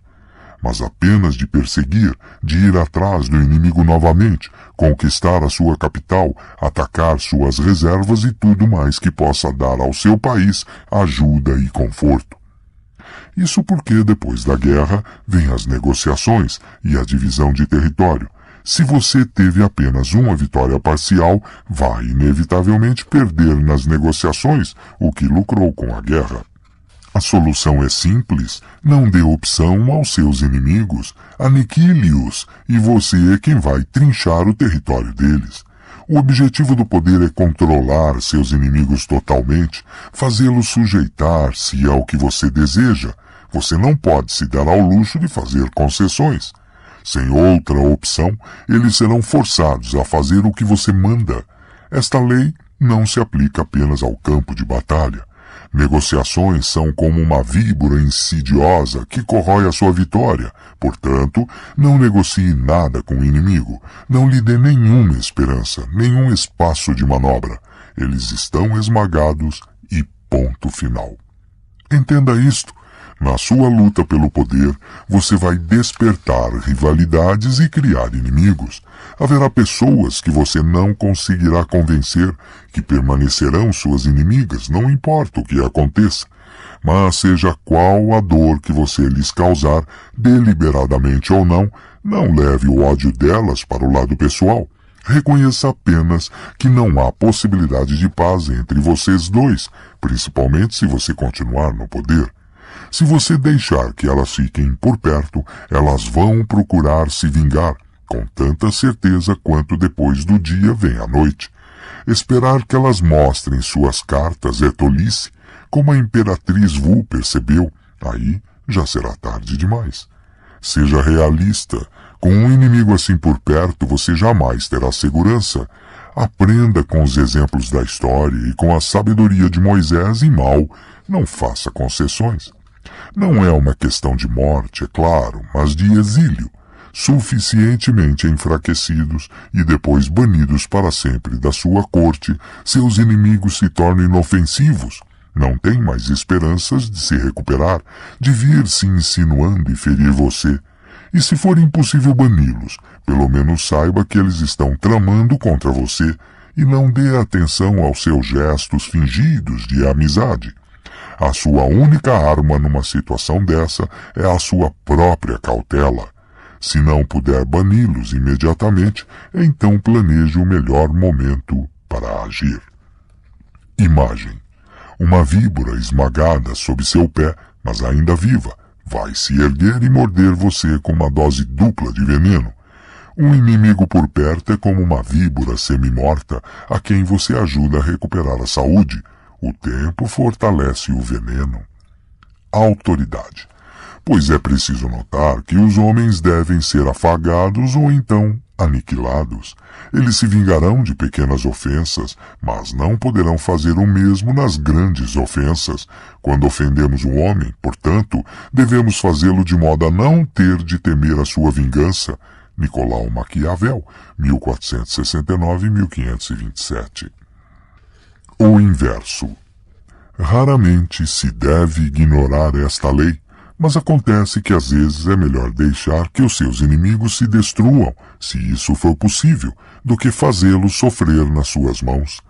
mas apenas de perseguir, de ir atrás do inimigo novamente, conquistar a sua capital, atacar suas reservas e tudo mais que possa dar ao seu país ajuda e conforto. Isso porque depois da guerra vem as negociações e a divisão de território. Se você teve apenas uma vitória parcial, vai inevitavelmente perder nas negociações o que lucrou com a guerra. A solução é simples, não dê opção aos seus inimigos, aniquile-os e você é quem vai trinchar o território deles. O objetivo do poder é controlar seus inimigos totalmente, fazê-los sujeitar-se ao que você deseja. Você não pode se dar ao luxo de fazer concessões. Sem outra opção, eles serão forçados a fazer o que você manda. Esta lei não se aplica apenas ao campo de batalha. Negociações são como uma víbora insidiosa que corrói a sua vitória. Portanto, não negocie nada com o inimigo. Não lhe dê nenhuma esperança, nenhum espaço de manobra. Eles estão esmagados e ponto final. Entenda isto. Na sua luta pelo poder, você vai despertar rivalidades e criar inimigos. Haverá pessoas que você não conseguirá convencer, que permanecerão suas inimigas, não importa o que aconteça. Mas seja qual a dor que você lhes causar, deliberadamente ou não, não leve o ódio delas para o lado pessoal. Reconheça apenas que não há possibilidade de paz entre vocês dois, principalmente se você continuar no poder. Se você deixar que elas fiquem por perto, elas vão procurar se vingar, com tanta certeza quanto depois do dia vem a noite. Esperar que elas mostrem suas cartas é tolice, como a imperatriz Wu percebeu, aí já será tarde demais. Seja realista, com um inimigo assim por perto você jamais terá segurança. Aprenda com os exemplos da história e com a sabedoria de Moisés e Mao, não faça concessões. Não é uma questão de morte, é claro, mas de exílio, suficientemente enfraquecidos e depois banidos para sempre da sua corte, seus inimigos se tornam inofensivos. Não tem mais esperanças de se recuperar, de vir se insinuando e ferir você. E se for impossível bani-los, pelo menos saiba que eles estão tramando contra você e não dê atenção aos seus gestos fingidos de amizade. A sua única arma numa situação dessa é a sua própria cautela. Se não puder bani-los imediatamente, então planeje o melhor momento para agir. Imagem: uma víbora esmagada sob seu pé, mas ainda viva, vai se erguer e morder você com uma dose dupla de veneno. Um inimigo por perto é como uma víbora semi-morta a quem você ajuda a recuperar a saúde. O tempo fortalece o veneno. Autoridade. Pois é preciso notar que os homens devem ser afagados ou então aniquilados. Eles se vingarão de pequenas ofensas, mas não poderão fazer o mesmo nas grandes ofensas. Quando ofendemos um homem, portanto, devemos fazê-lo de modo a não ter de temer a sua vingança. Nicolau Maquiavel, 1469-1527. O inverso. Raramente se deve ignorar esta lei, mas acontece que às vezes é melhor deixar que os seus inimigos se destruam, se isso for possível, do que fazê-los sofrer nas suas mãos.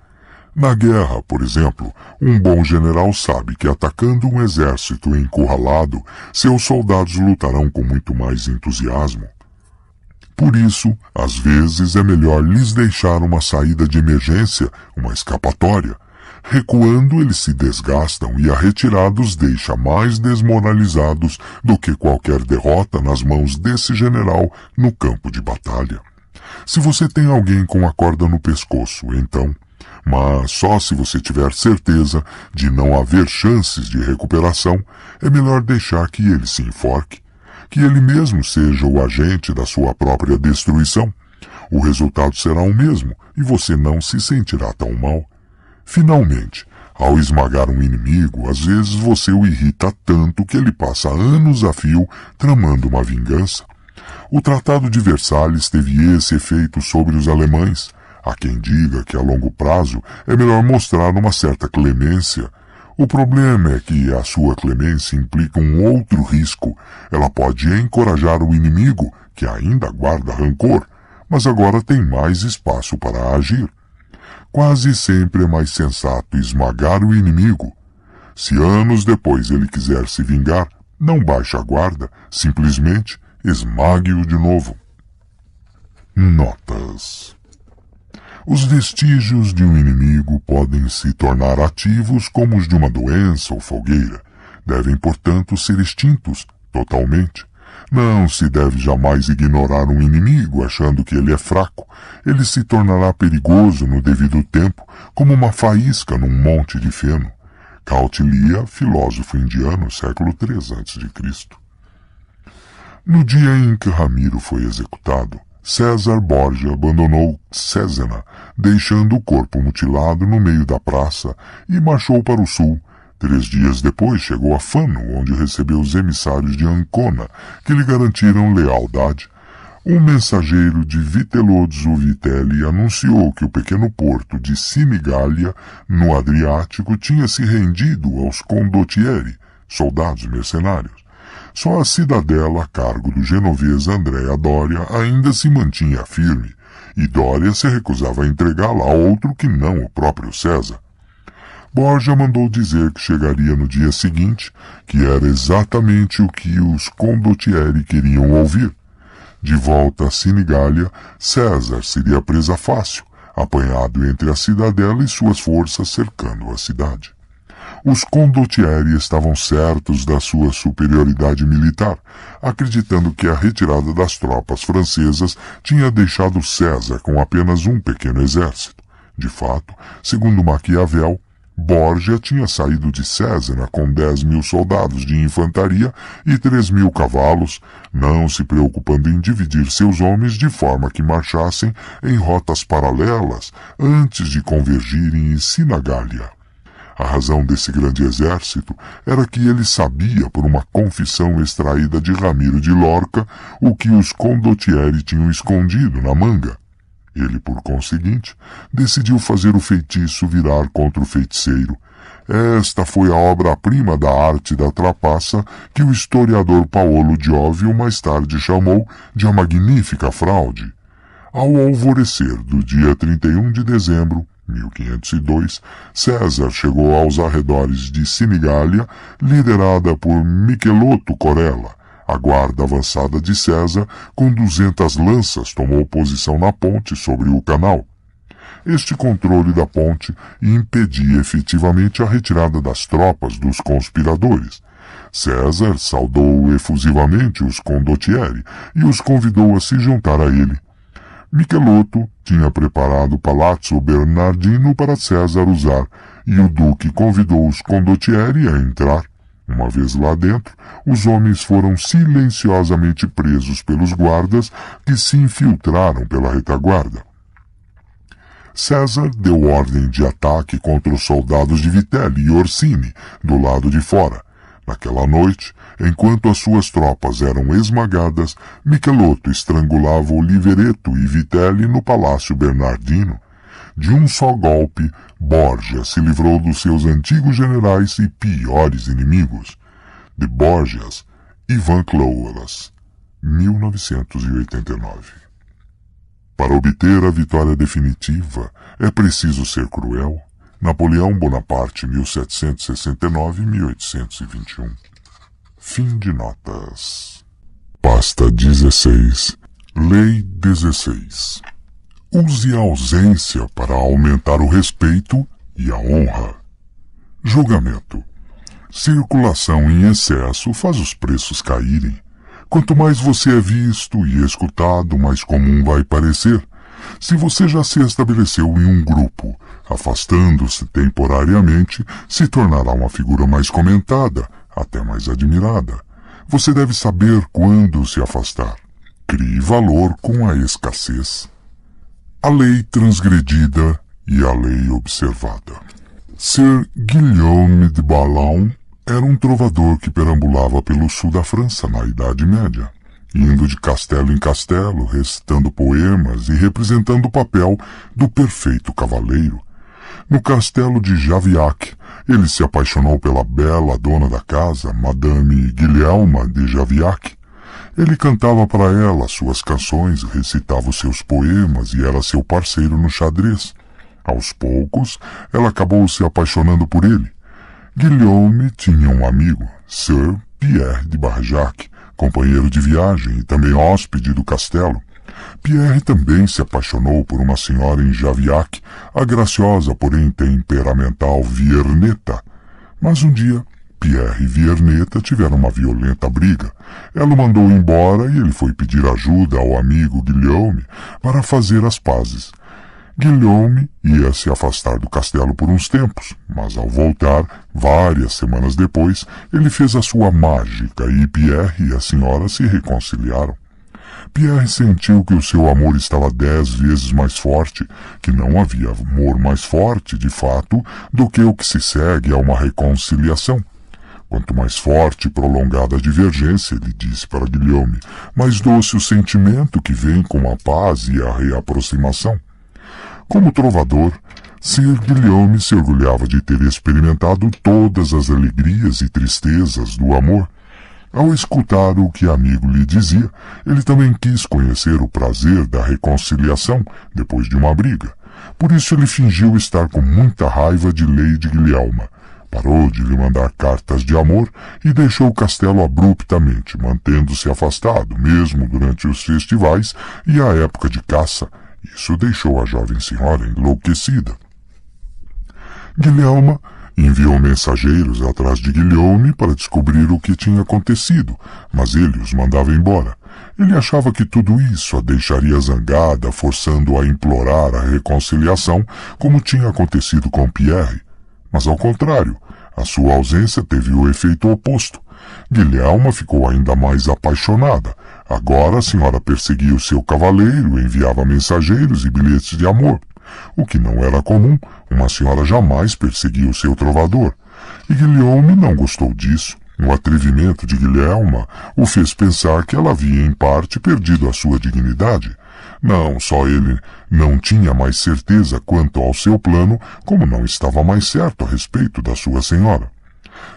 Na guerra, por exemplo, um bom general sabe que atacando um exército encurralado, seus soldados lutarão com muito mais entusiasmo. Por isso, às vezes é melhor lhes deixar uma saída de emergência, uma escapatória. Recuando, eles se desgastam e a retirada os deixa mais desmoralizados do que qualquer derrota nas mãos desse general no campo de batalha. Se você tem alguém com a corda no pescoço, então, mas só se você tiver certeza de não haver chances de recuperação, é melhor deixar que ele se enforque, que ele mesmo seja o agente da sua própria destruição. O resultado será o mesmo e você não se sentirá tão mal. Finalmente, ao esmagar um inimigo, às vezes você o irrita tanto que ele passa anos a fio tramando uma vingança. O Tratado de Versalhes teve esse efeito sobre os alemães. Há quem diga que a longo prazo é melhor mostrar uma certa clemência. O problema é que a sua clemência implica um outro risco. Ela pode encorajar o inimigo, que ainda guarda rancor, mas agora tem mais espaço para agir. Quase sempre é mais sensato esmagar o inimigo. Se anos depois ele quiser se vingar, não baixe a guarda, simplesmente esmague-o de novo. Notas. Os vestígios de um inimigo podem se tornar ativos como os de uma doença ou fogueira. Devem, portanto, ser extintos totalmente. Não se deve jamais ignorar um inimigo achando que ele é fraco. Ele se tornará perigoso no devido tempo, como uma faísca num monte de feno. Kautilya, filósofo indiano, século III a.C. No dia em que Ramiro foi executado, César Borgia abandonou Césena, deixando o corpo mutilado no meio da praça, e marchou para o sul. 3 dias depois chegou a Fano, onde recebeu os emissários de Ancona, que lhe garantiram lealdade. Um mensageiro de Vitelozzo Vitelli anunciou que o pequeno porto de Sinigália, no Adriático, tinha se rendido aos condottieri, soldados mercenários. Só a cidadela, a cargo do genovês Andrea Doria, ainda se mantinha firme, e Doria se recusava a entregá-la a outro que não o próprio César. Borgia mandou dizer que chegaria no dia seguinte, que era exatamente o que os condottieri queriam ouvir. De volta a Sinigália, César seria presa fácil, apanhado entre a cidadela e suas forças cercando a cidade. Os condottieri estavam certos da sua superioridade militar, acreditando que a retirada das tropas francesas tinha deixado César com apenas um pequeno exército. De fato, segundo Maquiavel, Borgia tinha saído de Césena com 10.000 soldados de infantaria e 3.000 cavalos, não se preocupando em dividir seus homens de forma que marchassem em rotas paralelas antes de convergirem em Sinigália. A razão desse grande exército era que ele sabia por uma confissão extraída de Ramiro de Lorca o que os condottieri tinham escondido na manga. Ele, por conseguinte, decidiu fazer o feitiço virar contra o feiticeiro. Esta foi a obra-prima da arte da trapaça que o historiador Paolo Giovio mais tarde chamou de a magnífica fraude. Ao alvorecer do dia 31 de dezembro, 1502, César chegou aos arredores de Sinigália, liderada por Michelotto Corella. A guarda avançada de César, com 200 lanças, tomou posição na ponte sobre o canal. Este controle da ponte impedia efetivamente a retirada das tropas dos conspiradores. César saudou efusivamente os condottieri e os convidou a se juntar a ele. Michelotto tinha preparado o Palazzo Bernardino para César usar, e o duque convidou os condottieri a entrar. Uma vez lá dentro, os homens foram silenciosamente presos pelos guardas que se infiltraram pela retaguarda. César deu ordem de ataque contra os soldados de Vitelli e Orsini, do lado de fora. Naquela noite, enquanto as suas tropas eram esmagadas, Michelotto estrangulava Oliveretto e Vitelli no Palácio Bernardino. De um só golpe, Borgia se livrou dos seus antigos generais e piores inimigos. De Borgias, Ivan Clouelas, 1989. Para obter a vitória definitiva, é preciso ser cruel. Napoleão Bonaparte, 1769-1821. Fim de notas. Pasta 16. Lei 16. Use a ausência para aumentar o respeito e a honra. Julgamento. Circulação em excesso faz os preços caírem. Quanto mais você é visto e escutado, mais comum vai parecer. Se você já se estabeleceu em um grupo, afastando-se temporariamente, se tornará uma figura mais comentada, até mais admirada. Você deve saber quando se afastar. Crie valor com a escassez. A lei transgredida e a lei observada. Sir Guillaume de Balaun era um trovador que perambulava pelo sul da França na Idade Média, indo de castelo em castelo, recitando poemas e representando o papel do perfeito cavaleiro. No castelo de Javiac, ele se apaixonou pela bela dona da casa, Madame Guilhelma de Javiac. Ele cantava para ela suas canções, recitava os seus poemas e era seu parceiro no xadrez. Aos poucos, ela acabou se apaixonando por ele. Guillaume tinha um amigo, Sir Pierre de Barjac, companheiro de viagem e também hóspede do castelo. Pierre também se apaixonou por uma senhora em Javiac, a graciosa, porém temperamental Vierneta. Mas um dia, Pierre e Vierneta tiveram uma violenta briga. Ela o mandou embora e ele foi pedir ajuda ao amigo Guillaume para fazer as pazes. Guillaume ia se afastar do castelo por uns tempos, mas ao voltar, várias semanas depois, ele fez a sua mágica e Pierre e a senhora se reconciliaram. Pierre sentiu que o seu amor estava 10 vezes mais forte, que não havia amor mais forte, de fato, do que o que se segue a uma reconciliação. Quanto mais forte e prolongada a divergência, ele disse para Guillaume, mais doce o sentimento que vem com a paz e a reaproximação. Como trovador, Sir Guillaume se orgulhava de ter experimentado todas as alegrias e tristezas do amor. Ao escutar o que amigo lhe dizia, ele também quis conhecer o prazer da reconciliação depois de uma briga. Por isso ele fingiu estar com muita raiva de Lady Guilhelma. Parou de lhe mandar cartas de amor e deixou o castelo abruptamente, mantendo-se afastado, mesmo durante os festivais e a época de caça. Isso deixou a jovem senhora enlouquecida. Guilhelma enviou mensageiros atrás de Guillaume para descobrir o que tinha acontecido, mas ele os mandava embora. Ele achava que tudo isso a deixaria zangada, forçando-a a implorar a reconciliação, como tinha acontecido com Pierre. Mas ao contrário, a sua ausência teve o efeito oposto. Guilhelma ficou ainda mais apaixonada. Agora a senhora perseguia o seu cavaleiro, enviava mensageiros e bilhetes de amor. O que não era comum, uma senhora jamais perseguia o seu trovador. E Guillaume não gostou disso. O atrevimento de Guilhelma o fez pensar que ela havia em parte perdido a sua dignidade. Não só ele não tinha mais certeza quanto ao seu plano, como não estava mais certo a respeito da sua senhora.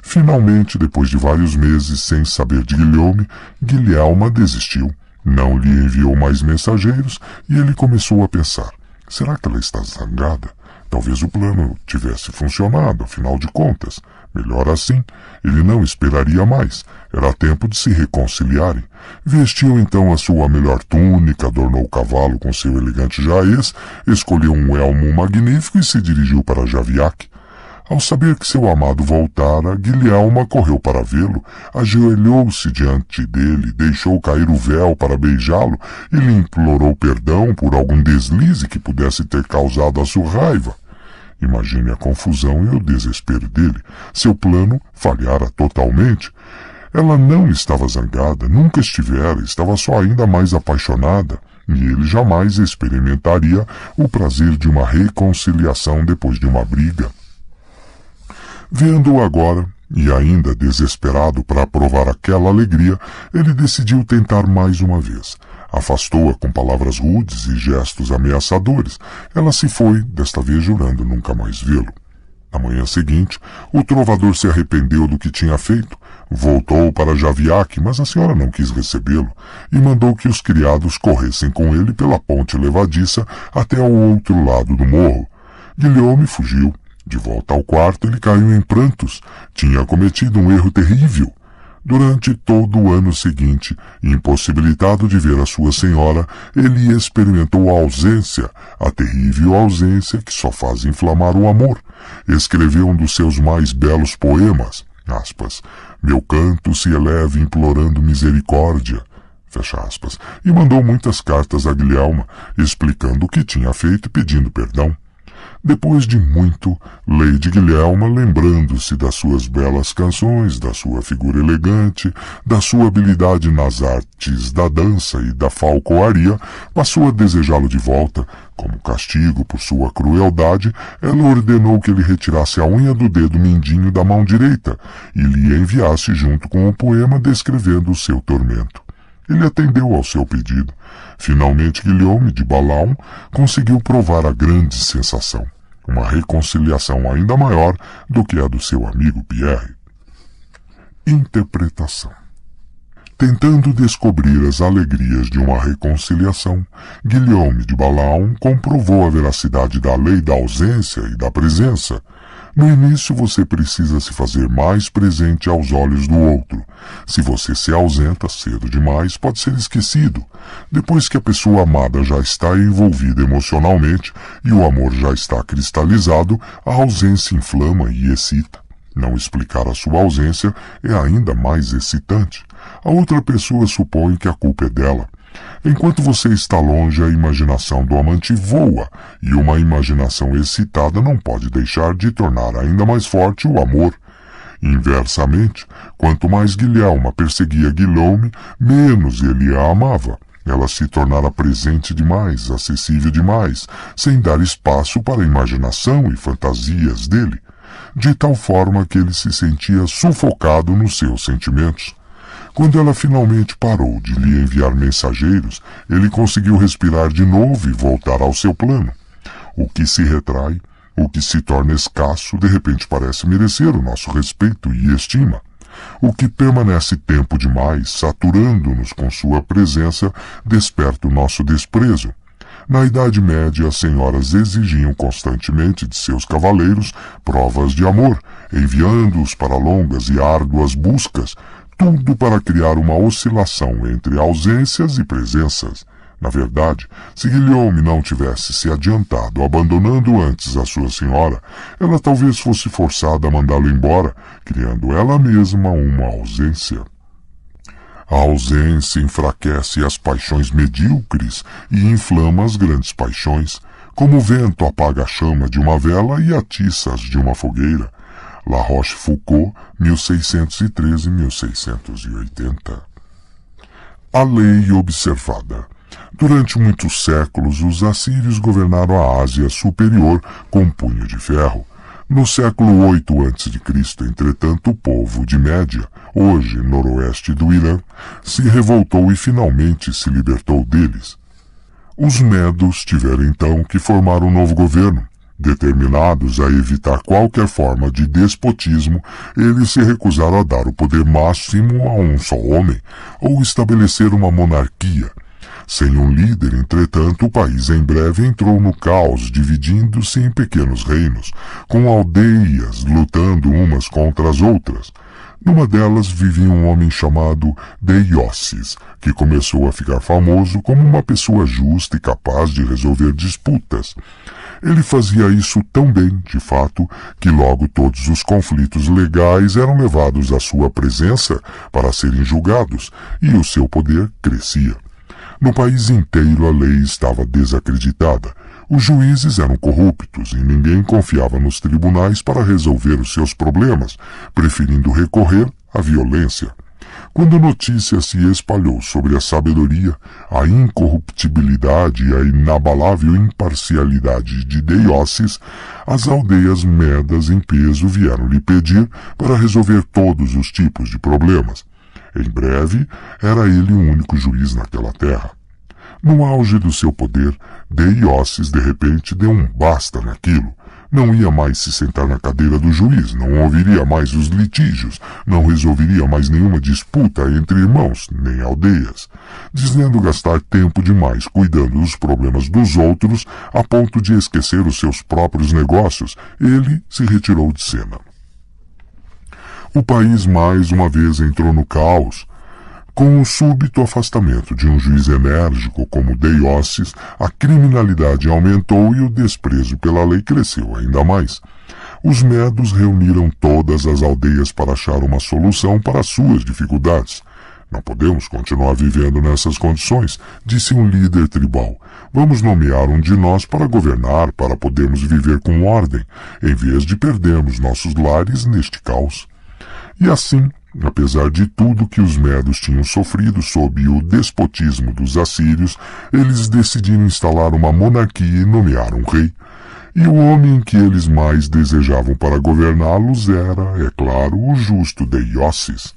Finalmente, depois de vários meses sem saber de Guilhome, Guilhelma desistiu. Não lhe enviou mais mensageiros e ele começou a pensar: será que ela está zangada? Talvez o plano tivesse funcionado, afinal de contas. Melhor assim, ele não esperaria mais. Era tempo de se reconciliarem. Vestiu então a sua melhor túnica, adornou o cavalo com seu elegante jaez, escolheu um elmo magnífico e se dirigiu para Javiac. Ao saber que seu amado voltara, Guilhelma correu para vê-lo, ajoelhou-se diante dele, deixou cair o véu para beijá-lo e lhe implorou perdão por algum deslize que pudesse ter causado a sua raiva. Imagine a confusão e o desespero dele. Seu plano falhara totalmente. Ela não estava zangada, nunca estivera, estava só ainda mais apaixonada, e ele jamais experimentaria o prazer de uma reconciliação depois de uma briga. Vendo-o agora, e ainda desesperado para provar aquela alegria, ele decidiu tentar mais uma vez. Afastou-a com palavras rudes e gestos ameaçadores. Ela se foi, desta vez jurando nunca mais vê-lo. Na manhã seguinte, o trovador se arrependeu do que tinha feito. Voltou para Javiac, mas a senhora não quis recebê-lo, e mandou que os criados corressem com ele pela ponte levadiça até ao outro lado do morro. Guilhome fugiu. De volta ao quarto, ele caiu em prantos. Tinha cometido um erro terrível. Durante todo o ano seguinte, impossibilitado de ver a sua senhora, ele experimentou a ausência, a terrível ausência que só faz inflamar o amor. Escreveu um dos seus mais belos poemas, aspas, meu canto se eleva implorando misericórdia, fecha aspas, e mandou muitas cartas a Guilhelma, explicando o que tinha feito e pedindo perdão. Depois de muito, Lady Guilhelma, lembrando-se das suas belas canções, da sua figura elegante, da sua habilidade nas artes da dança e da falcoaria, passou a desejá-lo de volta. Como castigo por sua crueldade, ela ordenou que ele retirasse a unha do dedo mindinho da mão direita e lhe enviasse junto com o poema descrevendo o seu tormento. Ele atendeu ao seu pedido. Finalmente, Guilhome de Balaun conseguiu provar a grande sensação, uma reconciliação ainda maior do que a do seu amigo Pierre. Interpretação. Tentando descobrir as alegrias de uma reconciliação, Guilhome de Balaun comprovou a veracidade da lei da ausência e da presença. No início você precisa se fazer mais presente aos olhos do outro. Se você se ausenta cedo demais, pode ser esquecido. Depois que a pessoa amada já está envolvida emocionalmente e o amor já está cristalizado, a ausência inflama e excita. Não explicar a sua ausência é ainda mais excitante. A outra pessoa supõe que a culpa é dela. Enquanto você está longe, a imaginação do amante voa, e uma imaginação excitada não pode deixar de tornar ainda mais forte o amor. Inversamente, quanto mais Guilhelma perseguia Guilhome, menos ele a amava. Ela se tornara presente demais, acessível demais, sem dar espaço para a imaginação e fantasias dele, de tal forma que ele se sentia sufocado nos seus sentimentos. Quando ela finalmente parou de lhe enviar mensageiros, ele conseguiu respirar de novo e voltar ao seu plano. O que se retrai, o que se torna escasso, de repente parece merecer o nosso respeito e estima. O que permanece tempo demais, saturando-nos com sua presença, desperta o nosso desprezo. Na Idade Média, as senhoras exigiam constantemente de seus cavaleiros provas de amor, enviando-os para longas e árduas buscas, tudo para criar uma oscilação entre ausências e presenças. Na verdade, se Guilhome não tivesse se adiantado, abandonando antes a sua senhora, ela talvez fosse forçada a mandá-lo embora, criando ela mesma uma ausência. A ausência enfraquece as paixões medíocres e inflama as grandes paixões, como o vento apaga a chama de uma vela e atiça as de uma fogueira. La Rochefoucauld, 1613-1680. A lei observada. Durante muitos séculos, os assírios governaram a Ásia Superior com punho de ferro. No século VIII a.C., entretanto, o povo de Média, hoje noroeste do Irã, se revoltou e finalmente se libertou deles. Os medos tiveram então que formar um novo governo. Determinados a evitar qualquer forma de despotismo, eles se recusaram a dar o poder máximo a um só homem, ou estabelecer uma monarquia. Sem um líder, entretanto, o país em breve entrou no caos, dividindo-se em pequenos reinos, com aldeias lutando umas contra as outras. Numa delas vivia um homem chamado Deioces, que começou a ficar famoso como uma pessoa justa e capaz de resolver disputas. Ele fazia isso tão bem, de fato, que logo todos os conflitos legais eram levados à sua presença para serem julgados, e o seu poder crescia. No país inteiro a lei estava desacreditada. Os juízes eram corruptos e ninguém confiava nos tribunais para resolver os seus problemas, preferindo recorrer à violência. Quando a notícia se espalhou sobre a sabedoria, a incorruptibilidade e a inabalável imparcialidade de Deioces, as aldeias medas em peso vieram lhe pedir para resolver todos os tipos de problemas. Em breve, era ele o único juiz naquela terra. No auge do seu poder, Deioces de repente deu um basta naquilo. Não ia mais se sentar na cadeira do juiz, não ouviria mais os litígios, não resolveria mais nenhuma disputa entre irmãos, nem aldeias, dizendo gastar tempo demais cuidando dos problemas dos outros a ponto de esquecer os seus próprios negócios. Ele se retirou de cena. O país mais uma vez entrou no caos. Com o súbito afastamento de um juiz enérgico como Deioces, a criminalidade aumentou e o desprezo pela lei cresceu ainda mais. Os medos reuniram todas as aldeias para achar uma solução para as suas dificuldades. Não podemos continuar vivendo nessas condições, disse um líder tribal. Vamos nomear um de nós para governar, para podermos viver com ordem, em vez de perdermos nossos lares neste caos. E assim, apesar de tudo que os medos tinham sofrido sob o despotismo dos assírios, eles decidiram instalar uma monarquia e nomear um rei. E o homem que eles mais desejavam para governá-los era, é claro, o justo Deioces.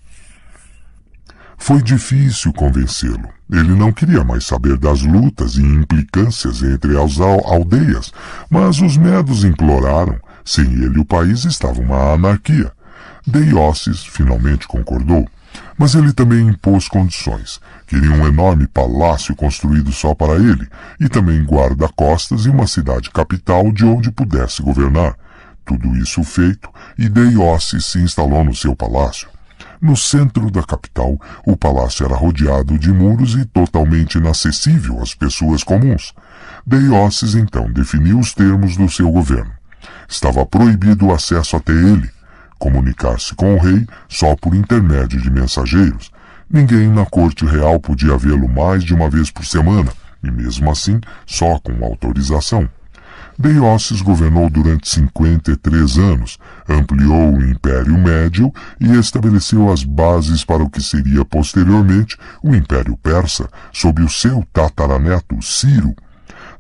Foi difícil convencê-lo. Ele não queria mais saber das lutas e implicâncias entre as aldeias, mas os medos imploraram. Sem ele o país estava uma anarquia. Deioces finalmente concordou, mas ele também impôs condições. Queria um enorme palácio construído só para ele, e também guarda-costas e uma cidade capital de onde pudesse governar. Tudo isso feito, e Deioces se instalou no seu palácio. No centro da capital, o palácio era rodeado de muros e totalmente inacessível às pessoas comuns. Deioces então definiu os termos do seu governo. Estava proibido o acesso até ele. Comunicar-se com o rei só por intermédio de mensageiros. Ninguém na corte real podia vê-lo mais de uma vez por semana, e mesmo assim só com autorização. Deioces governou durante 53 anos, ampliou o Império Médio e estabeleceu as bases para o que seria posteriormente o Império Persa, sob o seu tataraneto Ciro.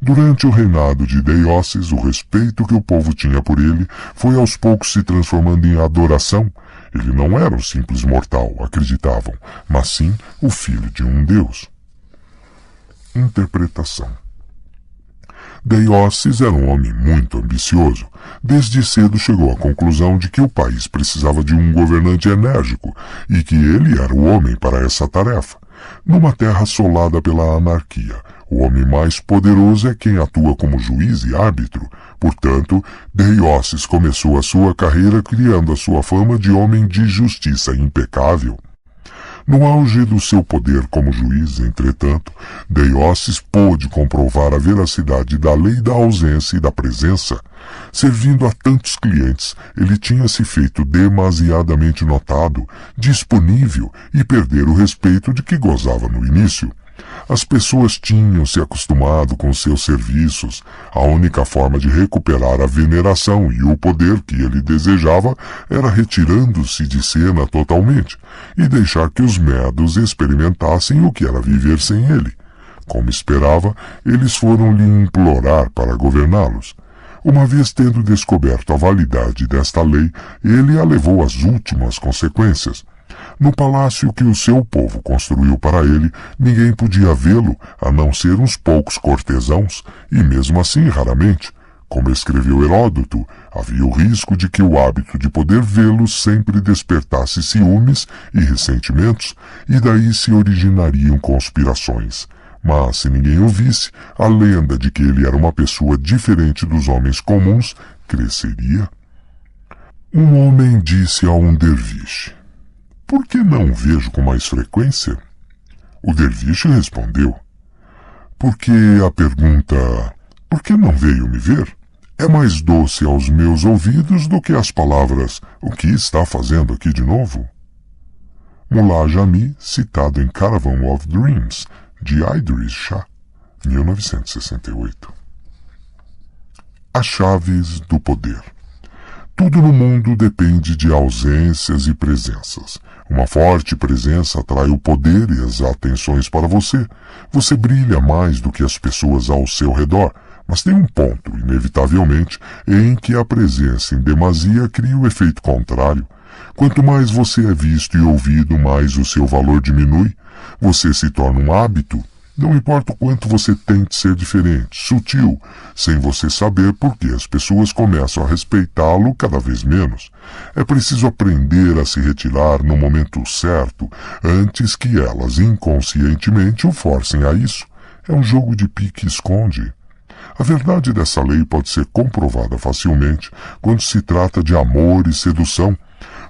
Durante o reinado de Deioces, o respeito que o povo tinha por ele foi aos poucos se transformando em adoração. Ele não era um simples mortal, acreditavam, mas sim o filho de um deus. Interpretação. Deioces era um homem muito ambicioso. Desde cedo chegou à conclusão de que o país precisava de um governante enérgico e que ele era o homem para essa tarefa. Numa terra assolada pela anarquia, o homem mais poderoso é quem atua como juiz e árbitro. Portanto, Deioces começou a sua carreira criando a sua fama de homem de justiça impecável. No auge do seu poder como juiz, entretanto, Deioces pôde comprovar a veracidade da lei da ausência e da presença. Servindo a tantos clientes, ele tinha se feito demasiadamente notado, disponível e perder o respeito de que gozava no início. As pessoas tinham se acostumado com seus serviços. A única forma de recuperar a veneração e o poder que ele desejava era retirando-se de cena totalmente e deixar que os medos experimentassem o que era viver sem ele. Como esperava, eles foram lhe implorar para governá-los. Uma vez tendo descoberto a validade desta lei, ele a levou às últimas consequências. No palácio que o seu povo construiu para ele, ninguém podia vê-lo, a não ser uns poucos cortesãos, e mesmo assim raramente. Como escreveu Heródoto, havia o risco de que o hábito de poder vê-lo sempre despertasse ciúmes e ressentimentos, e daí se originariam conspirações. Mas, se ninguém o visse, a lenda de que ele era uma pessoa diferente dos homens comuns cresceria. Um homem disse a um derviche: "Por que não o vejo com mais frequência?" O derviche respondeu: "Porque a pergunta, por que não veio me ver, é mais doce aos meus ouvidos do que as palavras, o que está fazendo aqui de novo?" Mullah Jami, citado em Caravan of Dreams, de Idris Shah, 1968. As chaves do poder. Tudo no mundo depende de ausências e presenças. Uma forte presença atrai o poder e as atenções para você. Você brilha mais do que as pessoas ao seu redor, mas tem um ponto, inevitavelmente, em que a presença em demasia cria o efeito contrário. Quanto mais você é visto e ouvido, mais o seu valor diminui. Você se torna um hábito. Não importa o quanto você tente ser diferente, sutil, sem você saber por que as pessoas começam a respeitá-lo cada vez menos. É preciso aprender a se retirar no momento certo, antes que elas inconscientemente o forcem a isso. É um jogo de pique-esconde. A verdade dessa lei pode ser comprovada facilmente quando se trata de amor e sedução.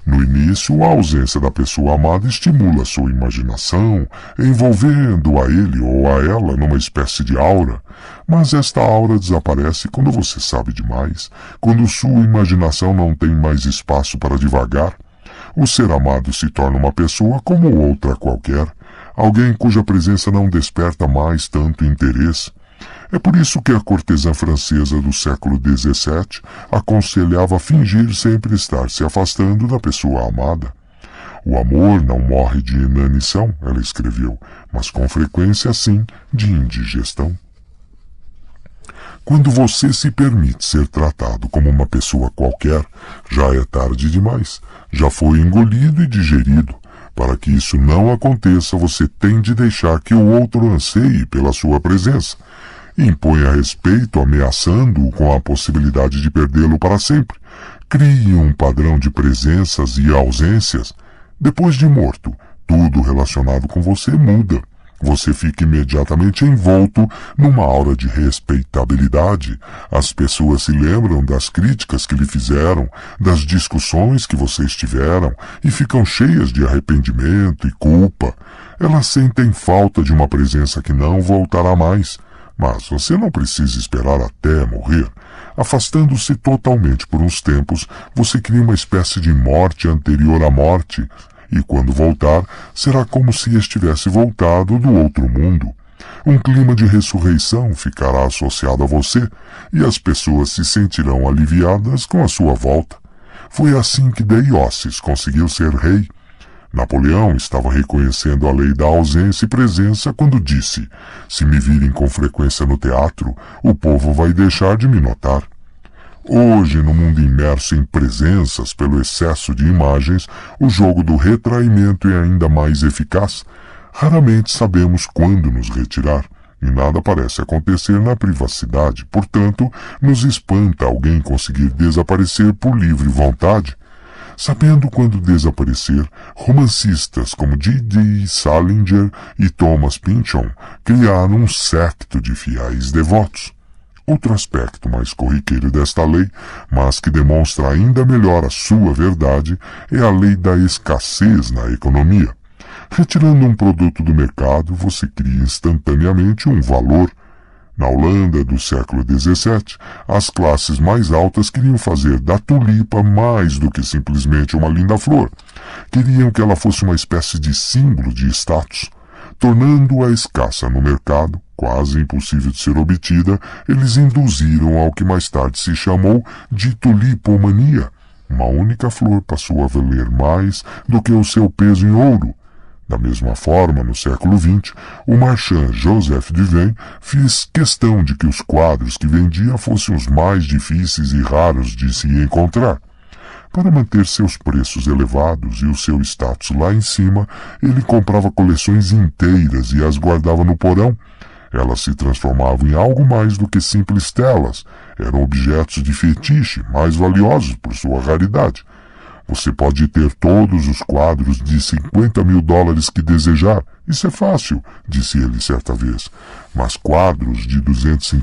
No início, a ausência da pessoa amada estimula sua imaginação, envolvendo a ele ou a ela numa espécie de aura. Mas esta aura desaparece quando você sabe demais, quando sua imaginação não tem mais espaço para divagar. O ser amado se torna uma pessoa como outra qualquer, alguém cuja presença não desperta mais tanto interesse. É por isso que a cortesã francesa do século XVII aconselhava fingir sempre estar se afastando da pessoa amada. O amor não morre de inanição, ela escreveu, mas com frequência sim de indigestão. Quando você se permite ser tratado como uma pessoa qualquer, já é tarde demais, já foi engolido e digerido. Para que isso não aconteça, você tem de deixar que o outro anseie pela sua presença. Imponha respeito ameaçando-o com a possibilidade de perdê-lo para sempre. Crie um padrão de presenças e ausências. Depois de morto, tudo relacionado com você muda. Você fica imediatamente envolto numa aura de respeitabilidade. As pessoas se lembram das críticas que lhe fizeram, das discussões que vocês tiveram, e ficam cheias de arrependimento e culpa. Elas sentem falta de uma presença que não voltará mais. Mas você não precisa esperar até morrer. Afastando-se totalmente por uns tempos, você cria uma espécie de morte anterior à morte, e quando voltar, será como se estivesse voltado do outro mundo. Um clima de ressurreição ficará associado a você, e as pessoas se sentirão aliviadas com a sua volta. Foi assim que Deioces conseguiu ser rei. Napoleão estava reconhecendo a lei da ausência e presença quando disse: "Se me virem com frequência no teatro, o povo vai deixar de me notar." Hoje, no mundo imerso em presenças pelo excesso de imagens, o jogo do retraimento é ainda mais eficaz. Raramente sabemos quando nos retirar, e nada parece acontecer na privacidade. Portanto, nos espanta alguém conseguir desaparecer por livre vontade. Sabendo quando desaparecer, romancistas como D.D. Salinger e Thomas Pynchon criaram um séquito de fiéis devotos. Outro aspecto mais corriqueiro desta lei, mas que demonstra ainda melhor a sua verdade, é a lei da escassez na economia. Retirando um produto do mercado, você cria instantaneamente um valor. Na Holanda do século XVII, as classes mais altas queriam fazer da tulipa mais do que simplesmente uma linda flor. Queriam que ela fosse uma espécie de símbolo de status. Tornando-a escassa no mercado, quase impossível de ser obtida, eles induziram ao que mais tarde se chamou de tulipomania. Uma única flor passou a valer mais do que o seu peso em ouro. Da mesma forma, no século XX, o marchand Joseph Duvain fez questão de que os quadros que vendia fossem os mais difíceis e raros de se encontrar. Para manter seus preços elevados e o seu status lá em cima, ele comprava coleções inteiras e as guardava no porão. Elas se transformavam em algo mais do que simples telas. Eram objetos de fetiche, mais valiosos por sua raridade. Você pode ter todos os quadros de $50.000 que desejar. Isso é fácil, disse ele certa vez. Mas quadros de